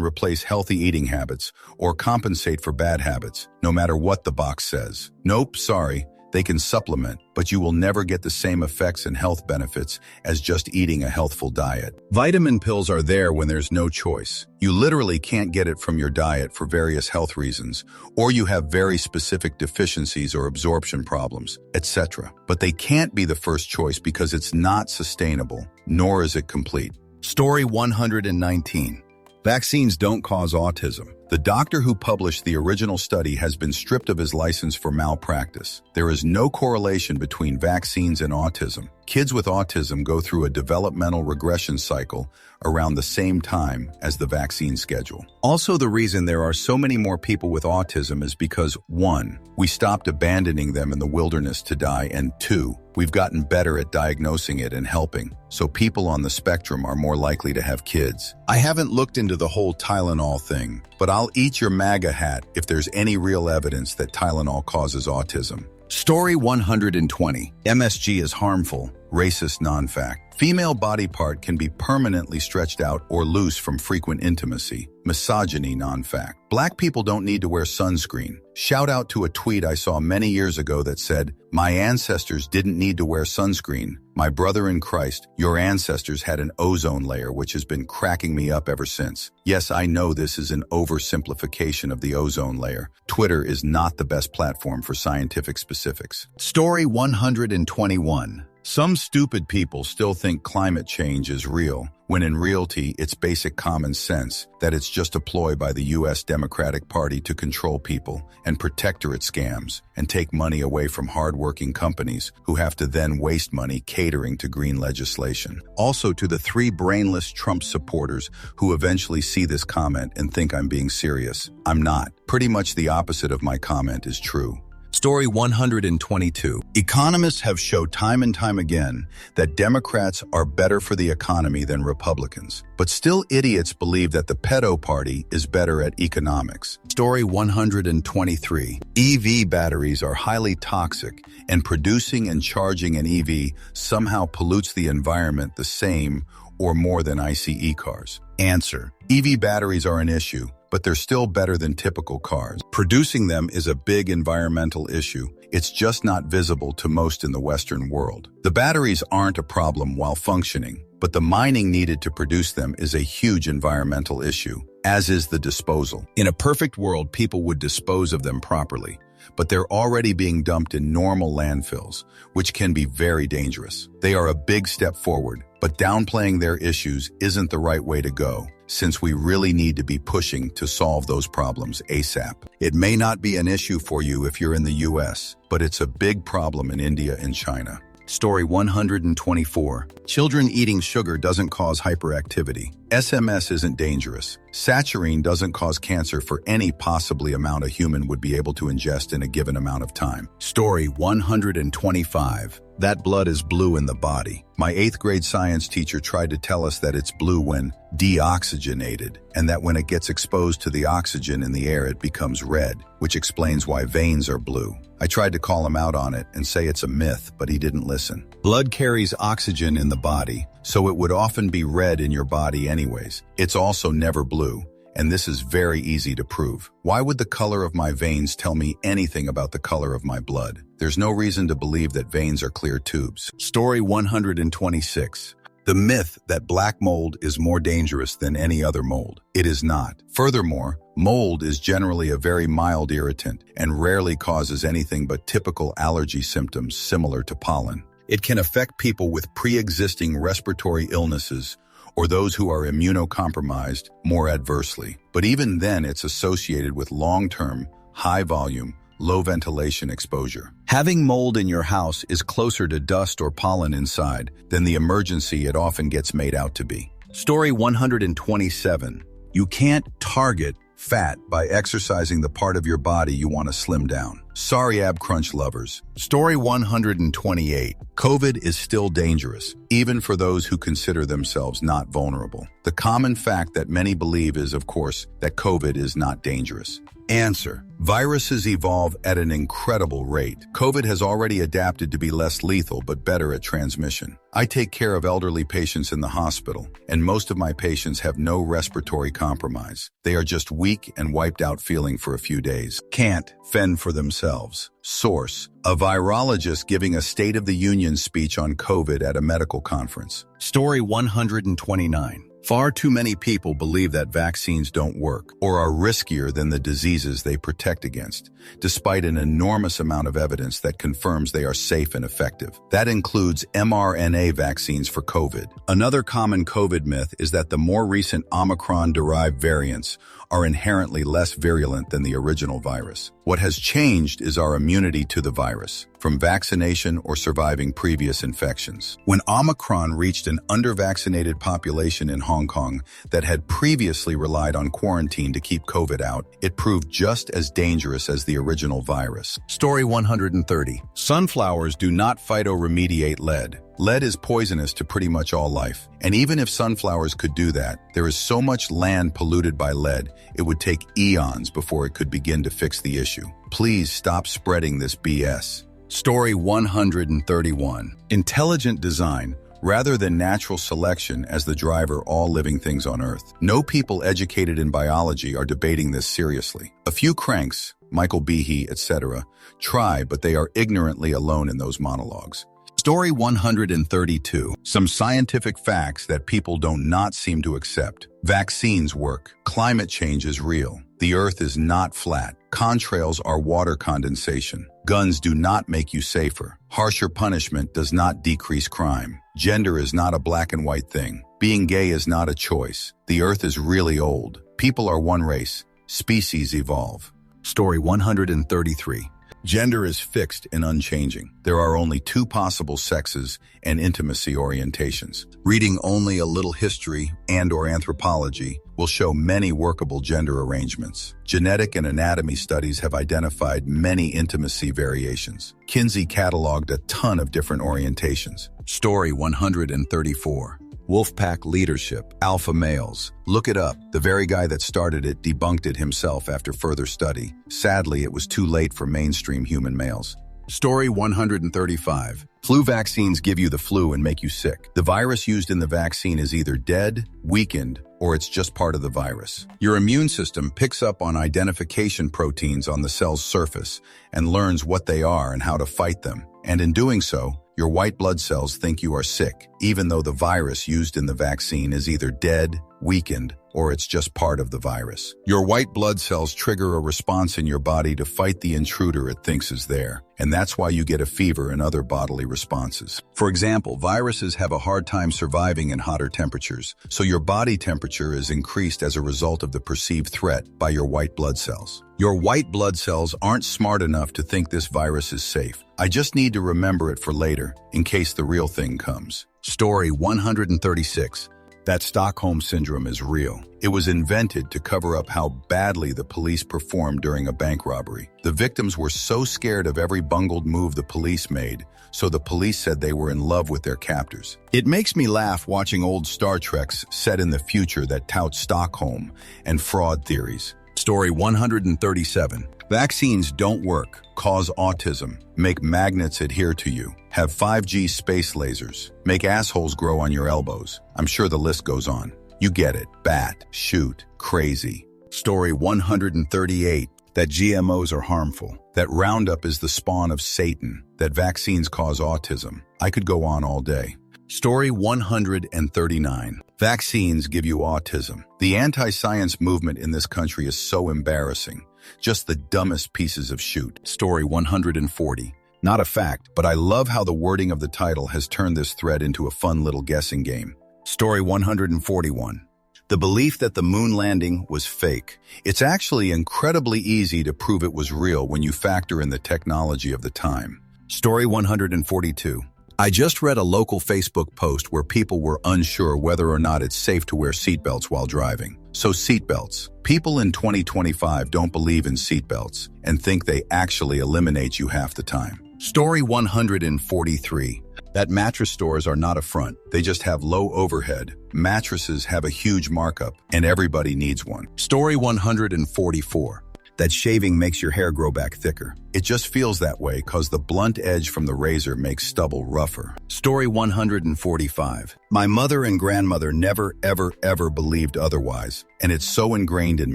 replace healthy eating habits or compensate for bad habits, no matter what the box says. Nope, sorry. They can supplement, but you will never get the same effects and health benefits as just eating a healthful diet. Vitamin pills are there when there's no choice. You literally can't get it from your diet for various health reasons, or you have very specific deficiencies or absorption problems, etc. But they can't be the first choice because it's not sustainable, nor is it complete. Story 119. Vaccines don't cause autism. The doctor who published the original study has been stripped of his license for malpractice. There is no correlation between vaccines and autism. Kids with autism go through a developmental regression cycle around the same time as the vaccine schedule. Also, the reason there are so many more people with autism is because 1. We stopped abandoning them in the wilderness to die, and 2. We've gotten better at diagnosing it and helping, so people on the spectrum are more likely to have kids. I haven't looked into the whole Tylenol thing, but I'll eat your MAGA hat if there's any real evidence that Tylenol causes autism. Story 120. MSG is harmful. Racist non-fact. Female body part can be permanently stretched out or loose from frequent intimacy. Misogyny non-fact. Black people don't need to wear sunscreen. Shout out to a tweet I saw many years ago that said, "My ancestors didn't need to wear sunscreen. My brother in Christ, your ancestors had an ozone layer which has been cracking me up ever since." Yes, I know this is an oversimplification of the ozone layer. Twitter is not the best platform for scientific specifics. Story 121. Some stupid people still think climate change is real, when in reality it's basic common sense that it's just a ploy by the U.S. Democratic Party to control people and protectorate scams and take money away from hardworking companies who have to then waste money catering to green legislation. Also, to the 3 brainless Trump supporters who eventually see this comment and think I'm being serious, I'm not. Pretty much the opposite of my comment is true. Story 122. Economists have showed time and time again that Democrats are better for the economy than Republicans. But still idiots believe that the pedo party is better at economics. Story 123. EV batteries are highly toxic, and producing and charging an EV somehow pollutes the environment the same or more than ICE cars. Answer. EV batteries are an issue, but they're still better than typical cars. Producing them is a big environmental issue. It's just not visible to most in the Western world. The batteries aren't a problem while functioning, but the mining needed to produce them is a huge environmental issue, as is the disposal. In a perfect world, people would dispose of them properly, but they're already being dumped in normal landfills, which can be very dangerous. They are a big step forward, but downplaying their issues isn't the right way to go, since we really need to be pushing to solve those problems ASAP. It may not be an issue for you if you're in the US, but it's a big problem in India and China. Story 124. Children eating sugar doesn't cause hyperactivity. SMS isn't dangerous. Saccharine doesn't cause cancer for any possibly amount a human would be able to ingest in a given amount of time. Story 125. That blood is blue in the body. My 8th grade science teacher tried to tell us that it's blue when deoxygenated, and that when it gets exposed to the oxygen in the air it becomes red, which explains why veins are blue. I tried to call him out on it and say it's a myth, but he didn't listen. Blood carries oxygen in the body, so it would often be red in your body anyways. It's also never blue, and this is very easy to prove. Why would the color of my veins tell me anything about the color of my blood? There's no reason to believe that veins are clear tubes. Story 126. The myth that black mold is more dangerous than any other mold. It is not. Furthermore, mold is generally a very mild irritant and rarely causes anything but typical allergy symptoms similar to pollen. It can affect people with pre-existing respiratory illnesses or those who are immunocompromised more adversely. But even then, it's associated with long-term, high-volume, low ventilation exposure. Having mold in your house is closer to dust or pollen inside than the emergency it often gets made out to be. Story 127. You can't target fat by exercising the part of your body you want to slim down. Sorry, ab crunch lovers. Story 128. COVID is still dangerous, even for those who consider themselves not vulnerable. The common fact that many believe is, of course, that COVID is not dangerous. Answer. Viruses evolve at an incredible rate. COVID has already adapted to be less lethal but better at transmission. I take care of elderly patients in the hospital, and most of my patients have no respiratory compromise. They are just weak and wiped out feeling for a few days. Can't fend for themselves. Source. A virologist giving a State of the Union speech on COVID at a medical conference. Story 129. Far too many people believe that vaccines don't work or are riskier than the diseases they protect against, despite an enormous amount of evidence that confirms they are safe and effective. That includes mRNA vaccines for COVID. Another common COVID myth is that the more recent Omicron-derived variants are inherently less virulent than the original virus. What has changed is our immunity to the virus. from vaccination or surviving previous infections. When Omicron reached an under-vaccinated population in Hong Kong that had previously relied on quarantine to keep COVID out, it proved just as dangerous as the original virus. Story 130. Sunflowers do not phytoremediate lead. Lead is poisonous to pretty much all life. And even if sunflowers could do that, there is so much land polluted by lead, it would take eons before it could begin to fix the issue. Please stop spreading this BS. Story 131. Intelligent design, rather than natural selection as the driver all living things on Earth. No people educated in biology are debating this seriously. A few cranks, Michael Behe, etc., try, but they are ignorantly alone in those monologues. Story 132. Some scientific facts that people do not seem to accept. Vaccines work. Climate change is real. The Earth is not flat. Contrails are water condensation. Guns do not make you safer. Harsher punishment does not decrease crime. Gender is not a black and white thing. Being gay is not a choice. The Earth is really old. People are one race. Species evolve. Story 133. Gender is fixed and unchanging. There are only two possible sexes and intimacy orientations. Reading only a little history and/or anthropology will show many workable gender arrangements. Genetic and anatomy studies have identified many intimacy variations. Kinsey cataloged a ton of different orientations. Story 134. Wolfpack leadership, alpha males. Look it up. The very guy that started it debunked it himself after further study. Sadly, it was too late for mainstream human males. Story 135. Flu vaccines give you the flu and make you sick. The virus used in the vaccine is either dead, weakened, or it's just part of the virus. Your immune system picks up on identification proteins on the cell's surface and learns what they are and how to fight them. And in doing so, your white blood cells think you are sick, even though the virus used in the vaccine is either dead, weakened, or it's just part of the virus. Your white blood cells trigger a response in your body to fight the intruder it thinks is there, and that's why you get a fever and other bodily responses. For example, viruses have a hard time surviving in hotter temperatures, so your body temperature is increased as a result of the perceived threat by your white blood cells. Your white blood cells aren't smart enough to think this virus is safe. I just need to remember it for later, in case the real thing comes. Story 136. That Stockholm Syndrome is real. It was invented to cover up how badly the police performed during a bank robbery. The victims were so scared of every bungled move the police made, so the police said they were in love with their captors. It makes me laugh watching old Star Treks set in the future that tout Stockholm and fraud theories. Story 137. Vaccines don't work, cause autism, make magnets adhere to you, have 5G space lasers, make assholes grow on your elbows. I'm sure the list goes on. You get it. Bat, shoot, crazy. Story 138. That GMOs are harmful, that Roundup is the spawn of Satan, that vaccines cause autism. I could go on all day. Story 139. Vaccines give you autism. The anti-science movement in this country is so embarrassing. Just the dumbest pieces of shoot. Story 140. Not a fact, but I love how the wording of the title has turned this thread into a fun little guessing game. Story 141. The belief that the moon landing was fake. It's actually incredibly easy to prove it was real when you factor in the technology of the time. Story 142. I just read a local Facebook post where people were unsure whether or not it's safe to wear seatbelts while driving. So seatbelts. People in 2025 don't believe in seatbelts and think they actually eliminate you half the time. Story 143. That mattress stores are not a front. They just have low overhead. Mattresses have a huge markup, and everybody needs one. Story 144. That shaving makes your hair grow back thicker. It just feels that way because the blunt edge from the razor makes stubble rougher. Story 145. My mother and grandmother never, ever believed otherwise, and it's so ingrained in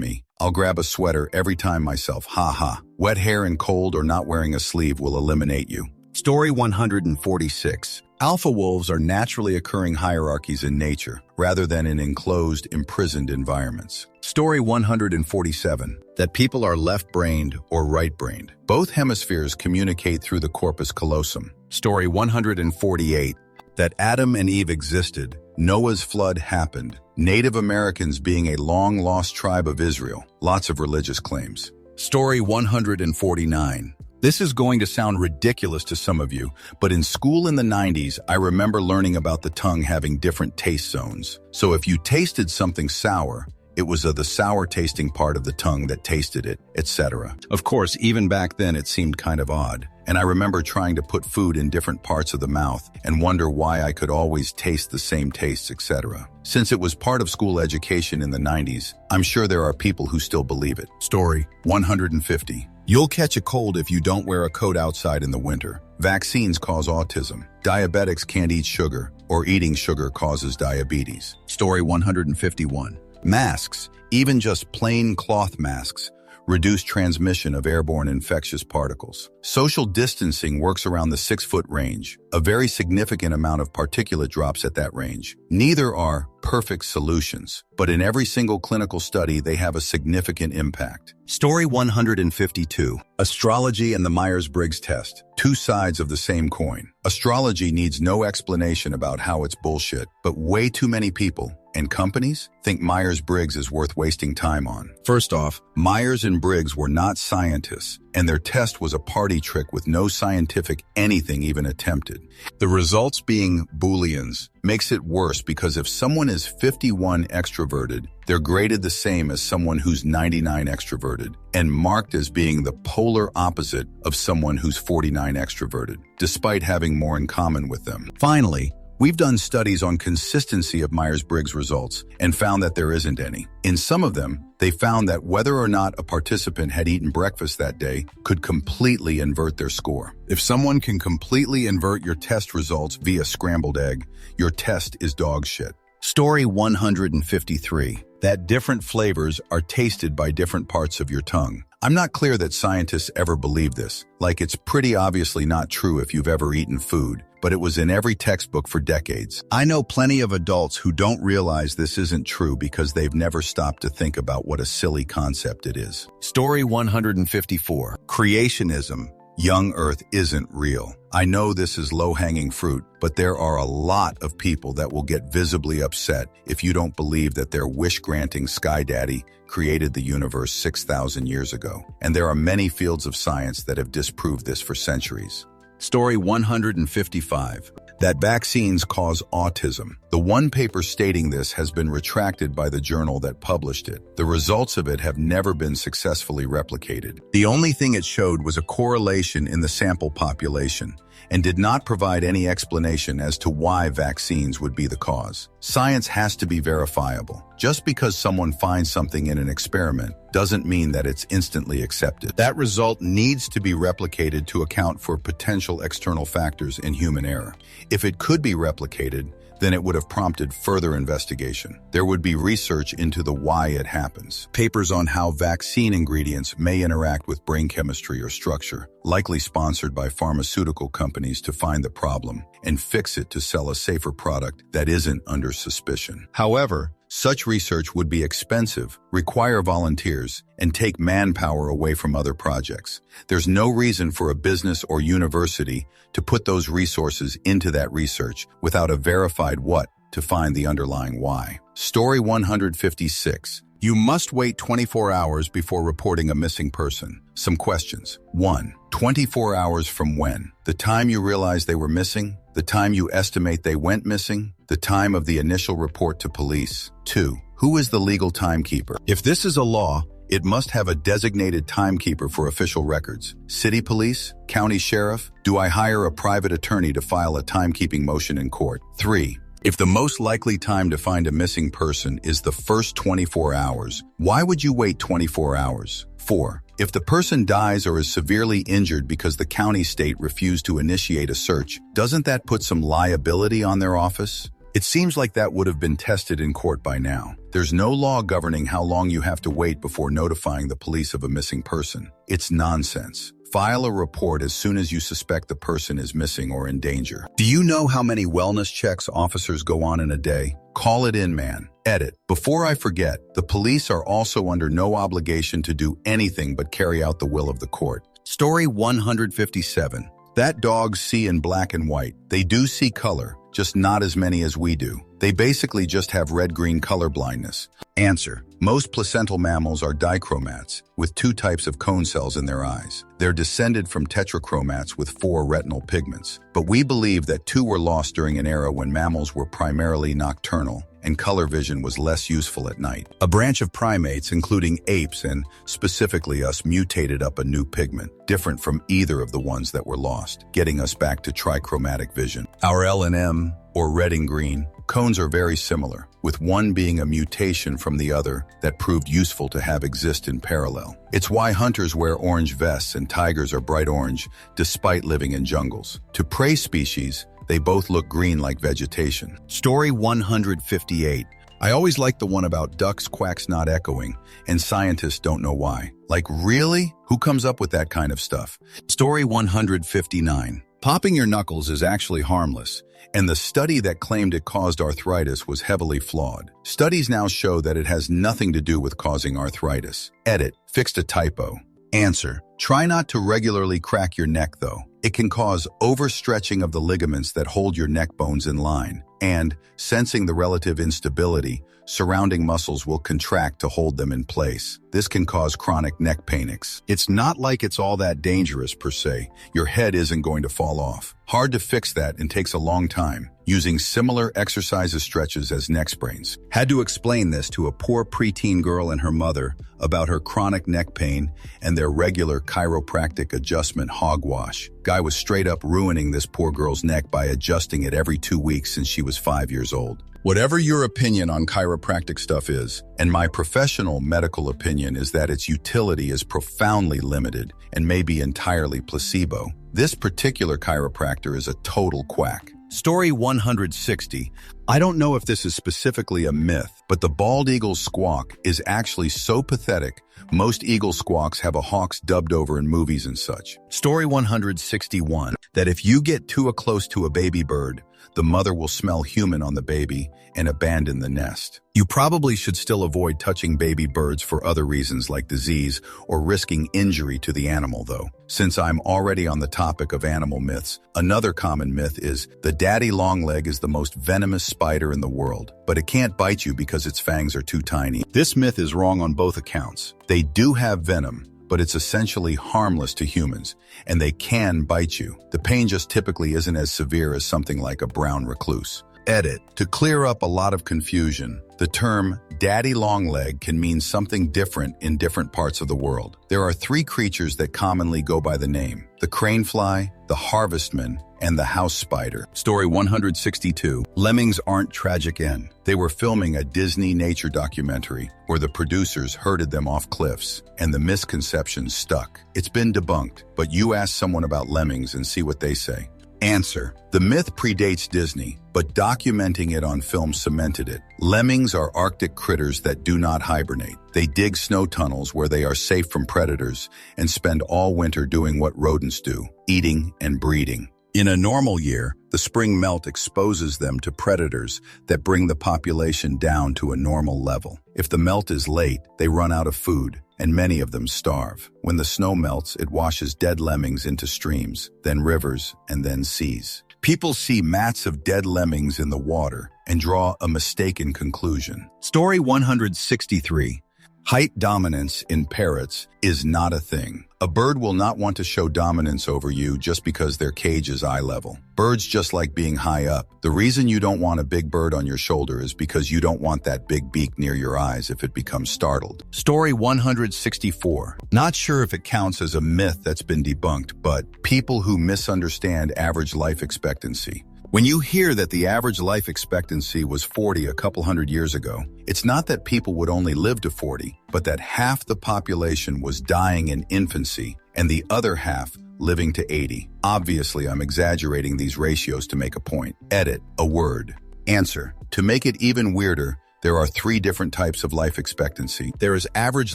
me. I'll grab a sweater every time myself, ha. Wet hair and cold or not wearing a sleeve will eliminate you. Story 146. Alpha wolves are naturally occurring hierarchies in nature, rather than in enclosed, imprisoned environments. Story 147. That people are left-brained or right-brained. Both hemispheres communicate through the corpus callosum. Story 148. That Adam and Eve existed. Noah's flood happened. Native Americans being a long-lost tribe of Israel. Lots of religious claims. Story 149. This is going to sound ridiculous to some of you, but in school in the 90s, I remember learning about the tongue having different taste zones. So if you tasted something sour, it was the sour tasting part of the tongue that tasted it, etc. Of course, even back then it seemed kind of odd. And I remember trying to put food in different parts of the mouth and wonder why I could always taste the same tastes, etc. Since it was part of school education in the 90s, I'm sure there are people who still believe it. Story 150. You'll catch a cold if you don't wear a coat outside in the winter. Vaccines cause autism. Diabetics can't eat sugar, or eating sugar causes diabetes. Story 151. Masks, even just plain cloth masks, reduce transmission of airborne infectious particles. Social distancing works around the 6-foot range. A very significant amount of particulate drops at that range. Neither are perfect solutions, but in every single clinical study, they have a significant impact. Story 152. Astrology and the Myers-Briggs test. Two sides of the same coin. Astrology needs no explanation about how it's bullshit, but way too many people and companies think Myers-Briggs is worth wasting time on. First off, Myers and Briggs were not scientists, and their test was a party trick with no scientific anything even attempted. The results being Booleans makes it worse because if someone is 51 extroverted, they're graded the same as someone who's 99 extroverted and marked as being the polar opposite of someone who's 49 extroverted, despite having more in common with them. Finally, we've done studies on consistency of Myers-Briggs results and found that there isn't any. In some of them, they found that whether or not a participant had eaten breakfast that day could completely invert their score. If someone can completely invert your test results via scrambled egg, your test is dog shit. Story 153. That different flavors are tasted by different parts of your tongue. I'm not clear that scientists ever believe this. Like, it's pretty obviously not true if you've ever eaten food, but it was in every textbook for decades. I know plenty of adults who don't realize this isn't true because they've never stopped to think about what a silly concept it is. Story 154. Creationism. Young Earth isn't real. I know this is low-hanging fruit, but there are a lot of people that will get visibly upset if you don't believe that their wish-granting Sky Daddy created the universe 6,000 years ago. And there are many fields of science that have disproved this for centuries. Story 155. That vaccines cause autism. The one paper stating this has been retracted by the journal that published it. The results of it have never been successfully replicated. The only thing it showed was a correlation in the sample population and did not provide any explanation as to why vaccines would be the cause. Science has to be verifiable. Just because someone finds something in an experiment doesn't mean that it's instantly accepted. That result needs to be replicated to account for potential external factors in human error. If it could be replicated, then it would have prompted further investigation. There would be research into the why it happens. Papers on how vaccine ingredients may interact with brain chemistry or structure, likely sponsored by pharmaceutical companies to find the problem and fix it to sell a safer product that isn't under suspicion. However, such research would be expensive, require volunteers, and take manpower away from other projects. There's no reason for a business or university to put those resources into that research without a verified what to find the underlying why. Story 156. You must wait 24 hours before reporting a missing person. Some questions. 1. 24 hours from when? The time you realize they were missing? The time you estimate they went missing? The time of the initial report to police? 2. Who is the legal timekeeper? If this is a law, it must have a designated timekeeper for official records. City police? County sheriff? Do I hire a private attorney to file a timekeeping motion in court? 3. If the most likely time to find a missing person is the first 24 hours, why would you wait 24 hours? 4. If the person dies or is severely injured because the county state refused to initiate a search, doesn't that put some liability on their office? It seems like that would have been tested in court by now. There's no law governing how long you have to wait before notifying the police of a missing person. It's nonsense. File a report as soon as you suspect the person is missing or in danger. Do you know how many wellness checks officers go on in a day? Call it in, man. Edit. Before I forget, the police are also under no obligation to do anything but carry out the will of the court. Story 157. That dogs see in black and white. They do see color, just not as many as we do. They basically just have red-green color blindness. Answer. Most placental mammals are dichromats, with 2 types of cone cells in their eyes. They're descended from tetrachromats with 4 retinal pigments. But we believe that 2 were lost during an era when mammals were primarily nocturnal and color vision was less useful at night. A branch of primates, including apes and specifically us, mutated up a new pigment, different from either of the ones that were lost, getting us back to trichromatic vision. Our L&M, or red and green, cones are very similar, with one being a mutation from the other that proved useful to have exist in parallel. It's why hunters wear orange vests and tigers are bright orange, despite living in jungles. To prey species, they both look green like vegetation. Story 158. I always like the one about ducks, quacks not echoing, and scientists don't know why. Like, really? Who comes up with that kind of stuff? Story 159. Popping your knuckles is actually harmless, and the study that claimed it caused arthritis was heavily flawed. Studies now show that it has nothing to do with causing arthritis. Edit. Fixed a typo. Answer. Try not to regularly crack your neck, though. It can cause overstretching of the ligaments that hold your neck bones in line, and, sensing the relative instability, surrounding muscles will contract to hold them in place. This can cause chronic neck pain. It's not like it's all that dangerous per se. Your head isn't going to fall off. Hard to fix that and takes a long time, using similar exercises stretches as neck sprains. Had to explain this to a poor preteen girl and her mother about her chronic neck pain and their regular chiropractic adjustment hogwash. Guy was straight up ruining this poor girl's neck by adjusting it every 2 weeks since she was 5 years old. Whatever your opinion on chiropractic stuff is, and my professional medical opinion is that its utility is profoundly limited and may be entirely placebo, this particular chiropractor is a total quack. Story 160. I don't know if this is specifically a myth, but the bald eagle's squawk is actually so pathetic, most eagle squawks have a hawk's dubbed over in movies and such. Story 161. That if you get too close to a baby bird, the mother will smell human on the baby and abandon the nest. You probably should still avoid touching baby birds for other reasons like disease or risking injury to the animal, though. Since I'm already on the topic of animal myths, another common myth is the daddy longleg is the most venomous spider in the world, but it can't bite you because its fangs are too tiny. This myth is wrong on both accounts. They do have venom, but it's essentially harmless to humans, and they can bite you. The pain just typically isn't as severe as something like a brown recluse. Edit. To clear up a lot of confusion, the term daddy longleg can mean something different in different parts of the world. There are 3 creatures that commonly go by the name: the cranefly, the harvestman, and the house spider. Story 162. Lemmings aren't tragic end. They were filming a Disney nature documentary where the producers herded them off cliffs, and the misconception stuck. It's been debunked, but you ask someone about lemmings and see what they say. Answer. The myth predates Disney, but documenting it on film cemented it. Lemmings are Arctic critters that do not hibernate. They dig snow tunnels where they are safe from predators and spend all winter doing what rodents do, eating and breeding. In a normal year, the spring melt exposes them to predators that bring the population down to a normal level. If the melt is late, they run out of food, and many of them starve. When the snow melts, it washes dead lemmings into streams, then rivers, and then seas. People see mats of dead lemmings in the water and draw a mistaken conclusion. Story 163. Height dominance in parrots is not a thing. A bird will not want to show dominance over you just because their cage is eye level. Birds just like being high up. The reason you don't want a big bird on your shoulder is because you don't want that big beak near your eyes if it becomes startled. Story 164. Not sure if it counts as a myth that's been debunked, but people who misunderstand average life expectancy. When you hear that the average life expectancy was 40 a couple hundred years ago, it's not that people would only live to 40, but that half the population was dying in infancy and the other half living to 80. Obviously, I'm exaggerating these ratios to make a point. Edit. A word. Answer. To make it even weirder, there are 3 different types of life expectancy. There is average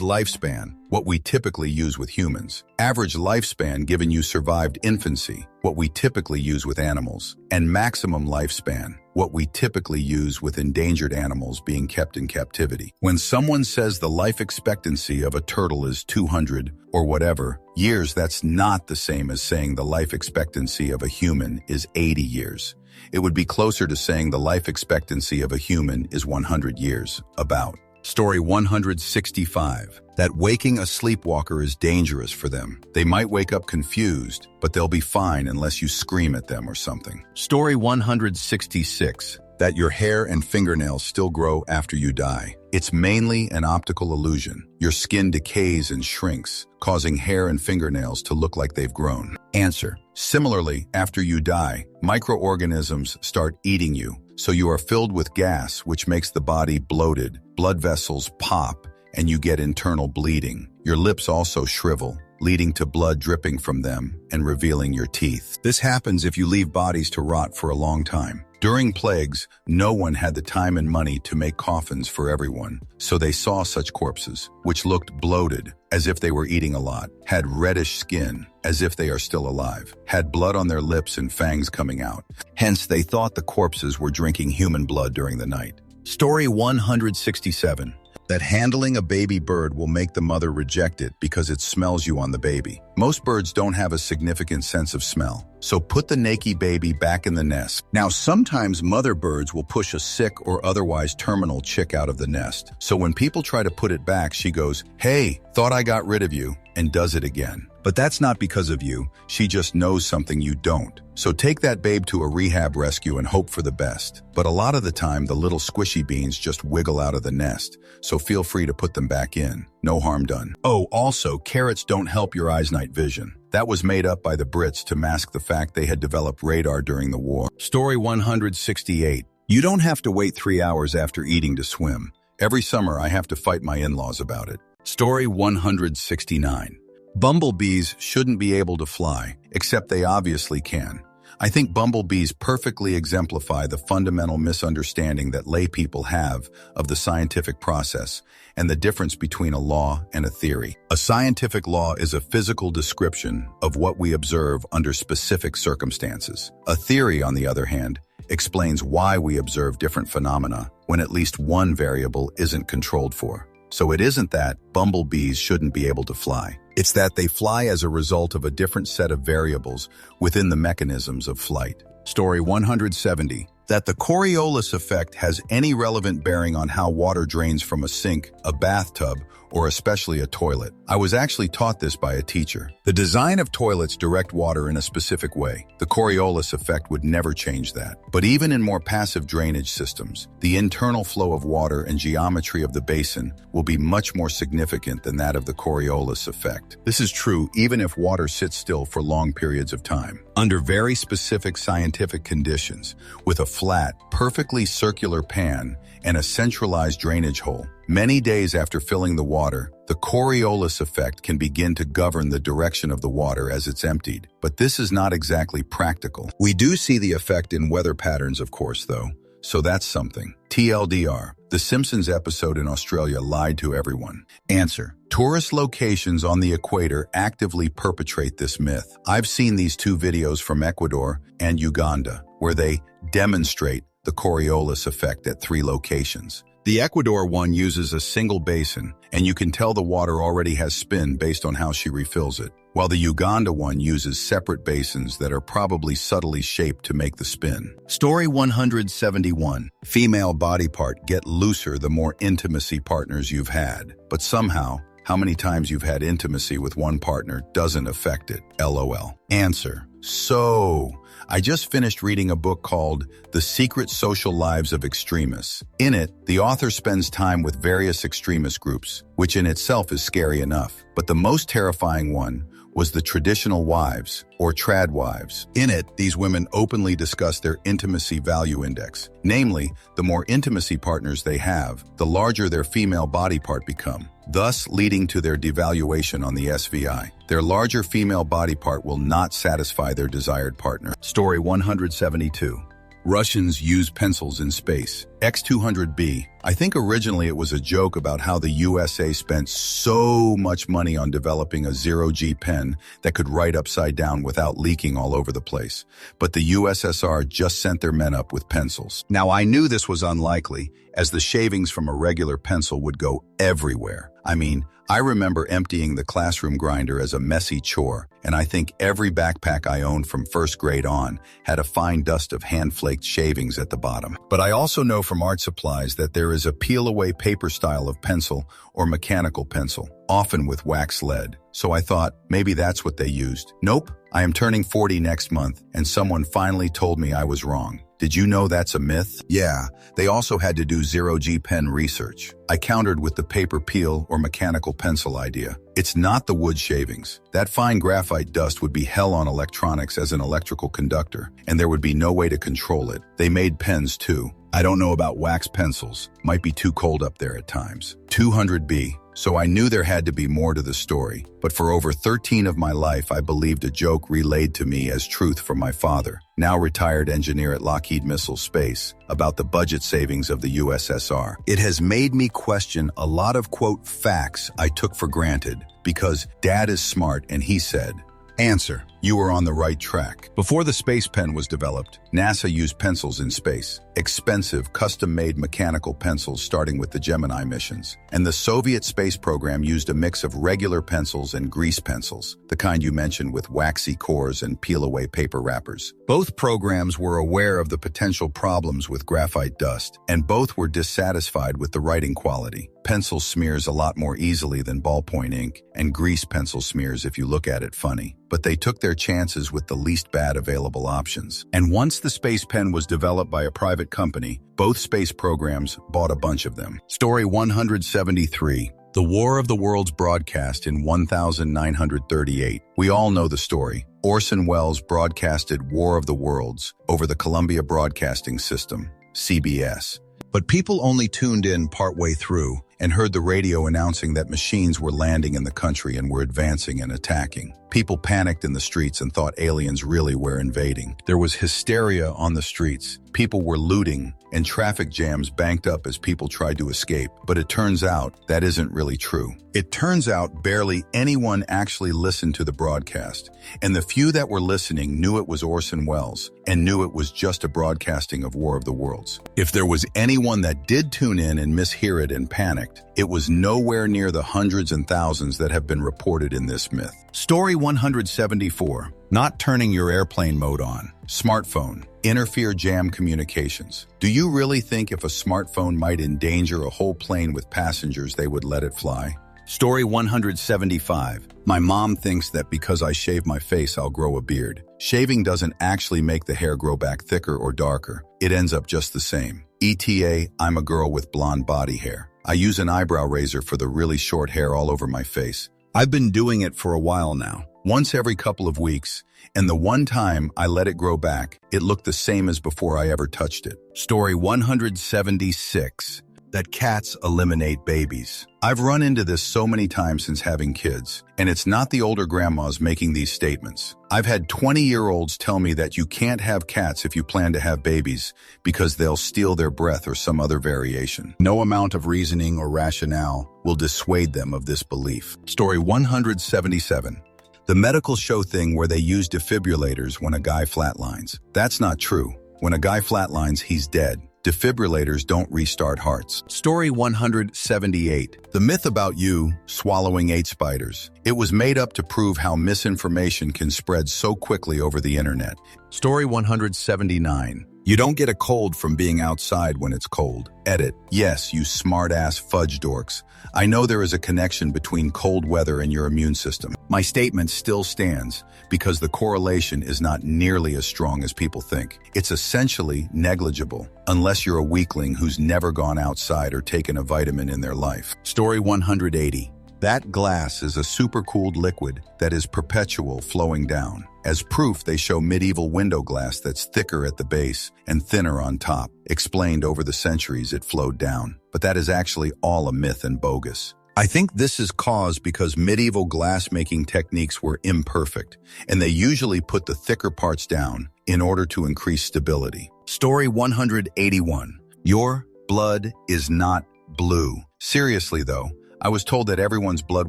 lifespan, what we typically use with humans. Average lifespan given you survived infancy, what we typically use with animals. And maximum lifespan, what we typically use with endangered animals being kept in captivity. When someone says the life expectancy of a turtle is 200 or whatever years, that's not the same as saying the life expectancy of a human is 80 years. It would be closer to saying the life expectancy of a human is 100 years, about. Story 165. That waking a sleepwalker is dangerous for them. They might wake up confused, but they'll be fine unless you scream at them or something. Story 166. That your hair and fingernails still grow after you die. It's mainly an optical illusion. Your skin decays and shrinks, causing hair and fingernails to look like they've grown. Answer. Similarly, after you die, microorganisms start eating you, so you are filled with gas, which makes the body bloated, blood vessels pop, and you get internal bleeding. Your lips also shrivel, leading to blood dripping from them and revealing your teeth. This happens if you leave bodies to rot for a long time. During plagues, no one had the time and money to make coffins for everyone, so they saw such corpses, which looked bloated, as if they were eating a lot, had reddish skin, as if they are still alive, had blood on their lips and fangs coming out. Hence, they thought the corpses were drinking human blood during the night. Story 167. That handling a baby bird will make the mother reject it because it smells you on the baby. Most birds don't have a significant sense of smell, so put the naked baby back in the nest. Now, sometimes mother birds will push a sick or otherwise terminal chick out of the nest. So when people try to put it back, she goes, "Hey, thought I got rid of you," and does it again. But that's not because of you. She just knows something you don't. So take that babe to a rehab rescue and hope for the best. But a lot of the time, the little squishy beans just wiggle out of the nest, so feel free to put them back in. No harm done. Oh, also, carrots don't help your eyes' night vision. That was made up by the Brits to mask the fact they had developed radar during the war. Story 168. You don't have to wait 3 hours after eating to swim. Every summer, I have to fight my in-laws about it. Story 169. Bumblebees shouldn't be able to fly, except they obviously can. I think bumblebees perfectly exemplify the fundamental misunderstanding that lay people have of the scientific process and the difference between a law and a theory. A scientific law is a physical description of what we observe under specific circumstances. A theory, on the other hand, explains why we observe different phenomena when at least one variable isn't controlled for. So it isn't that bumblebees shouldn't be able to fly. It's that they fly as a result of a different set of variables within the mechanisms of flight. Story 170. That the Coriolis effect has any relevant bearing on how water drains from a sink, a bathtub, or especially a toilet. I was actually taught this by a teacher. The design of toilets direct water in a specific way. The Coriolis effect would never change that. But even in more passive drainage systems, the internal flow of water and geometry of the basin will be much more significant than that of the Coriolis effect. This is true even if water sits still for long periods of time. Under very specific scientific conditions, with a flat, perfectly circular pan and a centralized drainage hole, many days after filling the water, the Coriolis effect can begin to govern the direction of the water as it's emptied. But this is not exactly practical. We do see the effect in weather patterns, of course, though. So that's something. TLDR. The Simpsons episode in Australia lied to everyone. Answer. Tourist locations on the equator actively perpetrate this myth. I've seen these two videos from Ecuador and Uganda, where they demonstrate the Coriolis effect at 3 locations. The Ecuador one uses a single basin, and you can tell the water already has spin based on how she refills it, while the Uganda one uses separate basins that are probably subtly shaped to make the spin. Story 171. Female body part get looser the more intimacy partners you've had, but somehow, how many times you've had intimacy with one partner doesn't affect it. LOL. Answer. So, I just finished reading a book called The Secret Social Lives of Extremists. In it, the author spends time with various extremist groups, which in itself is scary enough. But the most terrifying one was the traditional wives, or trad wives. In it, these women openly discuss their intimacy value index. Namely, the more intimacy partners they have, the larger their female body part become, thus leading to their devaluation on the SVI. Their larger female body part will not satisfy their desired partner. Story 172. Russians use pencils in space. X-200B. I think originally it was a joke about how the USA spent so much money on developing a zero-G pen that could write upside down without leaking all over the place. But the USSR just sent their men up with pencils. Now, I knew this was unlikely, as the shavings from a regular pencil would go everywhere. I mean, I remember emptying the classroom grinder as a messy chore, and I think every backpack I owned from first grade on had a fine dust of hand-flaked shavings at the bottom. But I also know from art supplies that there is a peel-away paper style of pencil or mechanical pencil, often with wax lead. So I thought, maybe that's what they used. Nope, I am turning 40 next month, and someone finally told me I was wrong. Did you know that's a myth? Yeah, they also had to do zero-G pen research. I countered with the paper peel or mechanical pencil idea. It's not the wood shavings. That fine graphite dust would be hell on electronics as an electrical conductor, and there would be no way to control it. They made pens too. I don't know about wax pencils. Might be too cold up there at times. 200B. So I knew there had to be more to the story. But for over 13 of my life, I believed a joke relayed to me as truth from my father, now retired engineer at Lockheed Missile Space, about the budget savings of the USSR. It has made me question a lot of, quote, facts I took for granted, because Dad is smart and he said, answer, you were on the right track. Before the space pen was developed, NASA used pencils in space. Expensive, custom-made mechanical pencils starting with the Gemini missions. And the Soviet space program used a mix of regular pencils and grease pencils, the kind you mentioned with waxy cores and peel-away paper wrappers. Both programs were aware of the potential problems with graphite dust, and both were dissatisfied with the writing quality. Pencil smears a lot more easily than ballpoint ink, and grease pencil smears if you look at it funny. But they took their chances with the least bad available options. And once the space pen was developed by a private company, both space programs bought a bunch of them. Story 173. The War of the Worlds broadcast in 1938. We all know the story. Orson Welles broadcasted War of the Worlds over the Columbia Broadcasting System, CBS. But people only tuned in partway through and heard the radio announcing that machines were landing in the country and were advancing and attacking. People panicked in the streets and thought aliens really were invading. There was hysteria on the streets. People were looting, and traffic jams banked up as people tried to escape. But it turns out that isn't really true. It turns out barely anyone actually listened to the broadcast, and the few that were listening knew it was Orson Welles and knew it was just a broadcasting of War of the Worlds. If there was anyone that did tune in and mishear it and panicked, it was nowhere near the hundreds and thousands that have been reported in this myth. Story 174. Not turning your airplane mode on. Smartphone. Interfere jam communications. Do you really think if a smartphone might endanger a whole plane with passengers, they would let it fly? Story 175. My mom thinks that because I shave my face, I'll grow a beard. Shaving doesn't actually make the hair grow back thicker or darker. It ends up just the same. ETA, I'm a girl with blonde body hair. I use an eyebrow razor for the really short hair all over my face. I've been doing it for a while now, once every couple of weeks, and the one time I let it grow back, it looked the same as before I ever touched it. Story 176. That cats eliminate babies. I've run into this so many times since having kids, and it's not the older grandmas making these statements. I've had 20-year-olds tell me that you can't have cats if you plan to have babies because they'll steal their breath or some other variation. No amount of reasoning or rationale will dissuade them of this belief. Story 177. The medical show thing where they use defibrillators when a guy flatlines. That's not true. When a guy flatlines, he's dead. Defibrillators don't restart hearts. Story 178. The myth about you swallowing 8 spiders. It was made up to prove how misinformation can spread so quickly over the internet. Story 179. You don't get a cold from being outside when it's cold. Edit. Yes, you smart-ass fudge dorks. I know there is a connection between cold weather and your immune system. My statement still stands because the correlation is not nearly as strong as people think. It's essentially negligible, unless you're a weakling who's never gone outside or taken a vitamin in their life. Story 180. That glass is a supercooled liquid that is perpetual flowing down. As proof, they show medieval window glass that's thicker at the base and thinner on top. Explained over the centuries it flowed down. But that is actually all a myth and bogus. I think this is caused because medieval glass-making techniques were imperfect, and they usually put the thicker parts down in order to increase stability. Story 181. Your blood is not blue. Seriously though, I was told that everyone's blood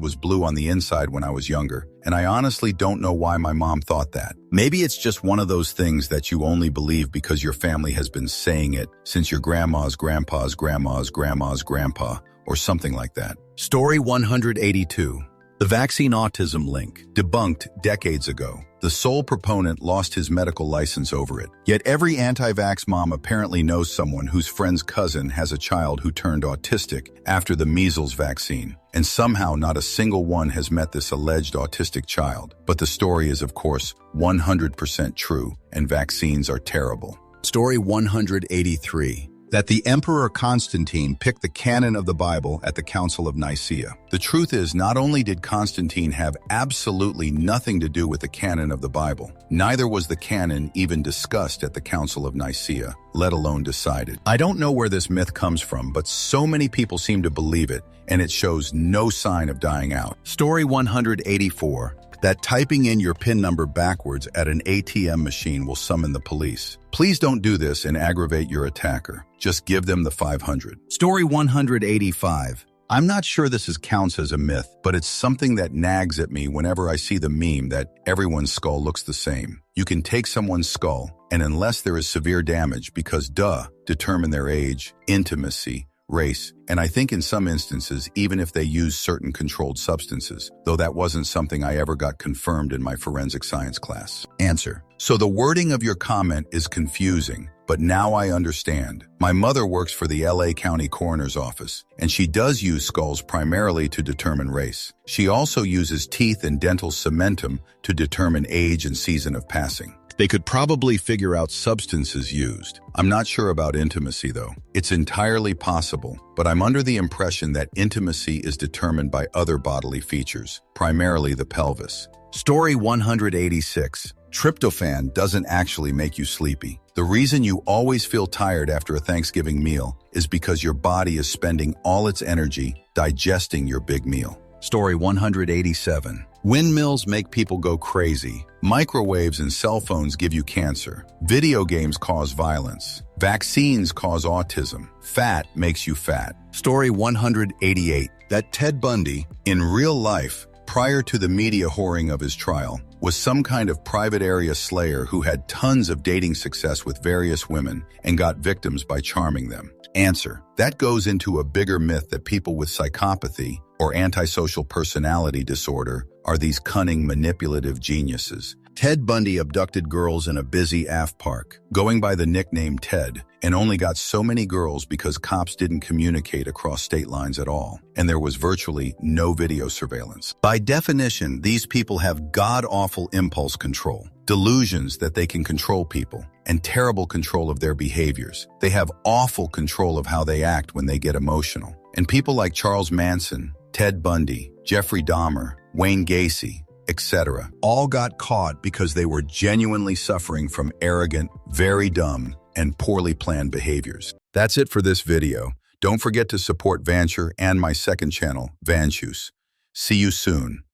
was blue on the inside when I was younger, and I honestly don't know why my mom thought that. Maybe it's just one of those things that you only believe because your family has been saying it since your grandma's grandpa's grandma's grandma's grandpa, or something like that. Story 182. The vaccine autism link, debunked decades ago. The sole proponent lost his medical license over it. Yet every anti-vax mom apparently knows someone whose friend's cousin has a child who turned autistic after the measles vaccine. And somehow not a single one has met this alleged autistic child. But the story is, of course, 100% true, and vaccines are terrible. Story 183. That the Emperor Constantine picked the canon of the Bible at the Council of Nicaea. The truth is, not only did Constantine have absolutely nothing to do with the canon of the Bible, neither was the canon even discussed at the Council of Nicaea, let alone decided. I don't know where this myth comes from, but so many people seem to believe it, and it shows no sign of dying out. Story 184. That typing in your PIN number backwards at an ATM machine will summon the police. Please don't do this and aggravate your attacker. Just give them the 500. Story 185. I'm not sure this counts as a myth, but it's something that nags at me whenever I see the meme that everyone's skull looks the same. You can take someone's skull, and unless there is severe damage, because determine their age, intimacy, race, and I think in some instances, even if they use certain controlled substances, though that wasn't something I ever got confirmed in my forensic science class. Answer. So the wording of your comment is confusing, but now I understand. My mother works for the LA County Coroner's Office, and she does use skulls primarily to determine race. She also uses teeth and dental cementum to determine age and season of passing. They could probably figure out substances used. I'm not sure about intimacy, though. It's entirely possible, but I'm under the impression that intimacy is determined by other bodily features, primarily the pelvis. Story 186. Tryptophan doesn't actually make you sleepy. The reason you always feel tired after a Thanksgiving meal is because your body is spending all its energy digesting your big meal. Story 187. Windmills make people go crazy. Microwaves and cell phones give you cancer. Video games cause violence. Vaccines cause autism. Fat makes you fat. Story 188. That Ted Bundy, in real life, prior to the media whoring of his trial, was some kind of private area slayer who had tons of dating success with various women and got victims by charming them. Answer. That goes into a bigger myth that people with psychopathy or antisocial personality disorder are these cunning, manipulative geniuses. Ted Bundy abducted girls in a busy AF park, going by the nickname Ted, and only got so many girls because cops didn't communicate across state lines at all, and there was virtually no video surveillance. By definition, these people have god-awful impulse control, delusions that they can control people, and terrible control of their behaviors. They have awful control of how they act when they get emotional. And people like Charles Manson, Ted Bundy, Jeffrey Dahmer, Wayne Gacy, etc., all got caught because they were genuinely suffering from arrogant, very dumb, and poorly planned behaviors. That's it for this video. Don't forget to support Vancher and my second channel, Vancher. See you soon.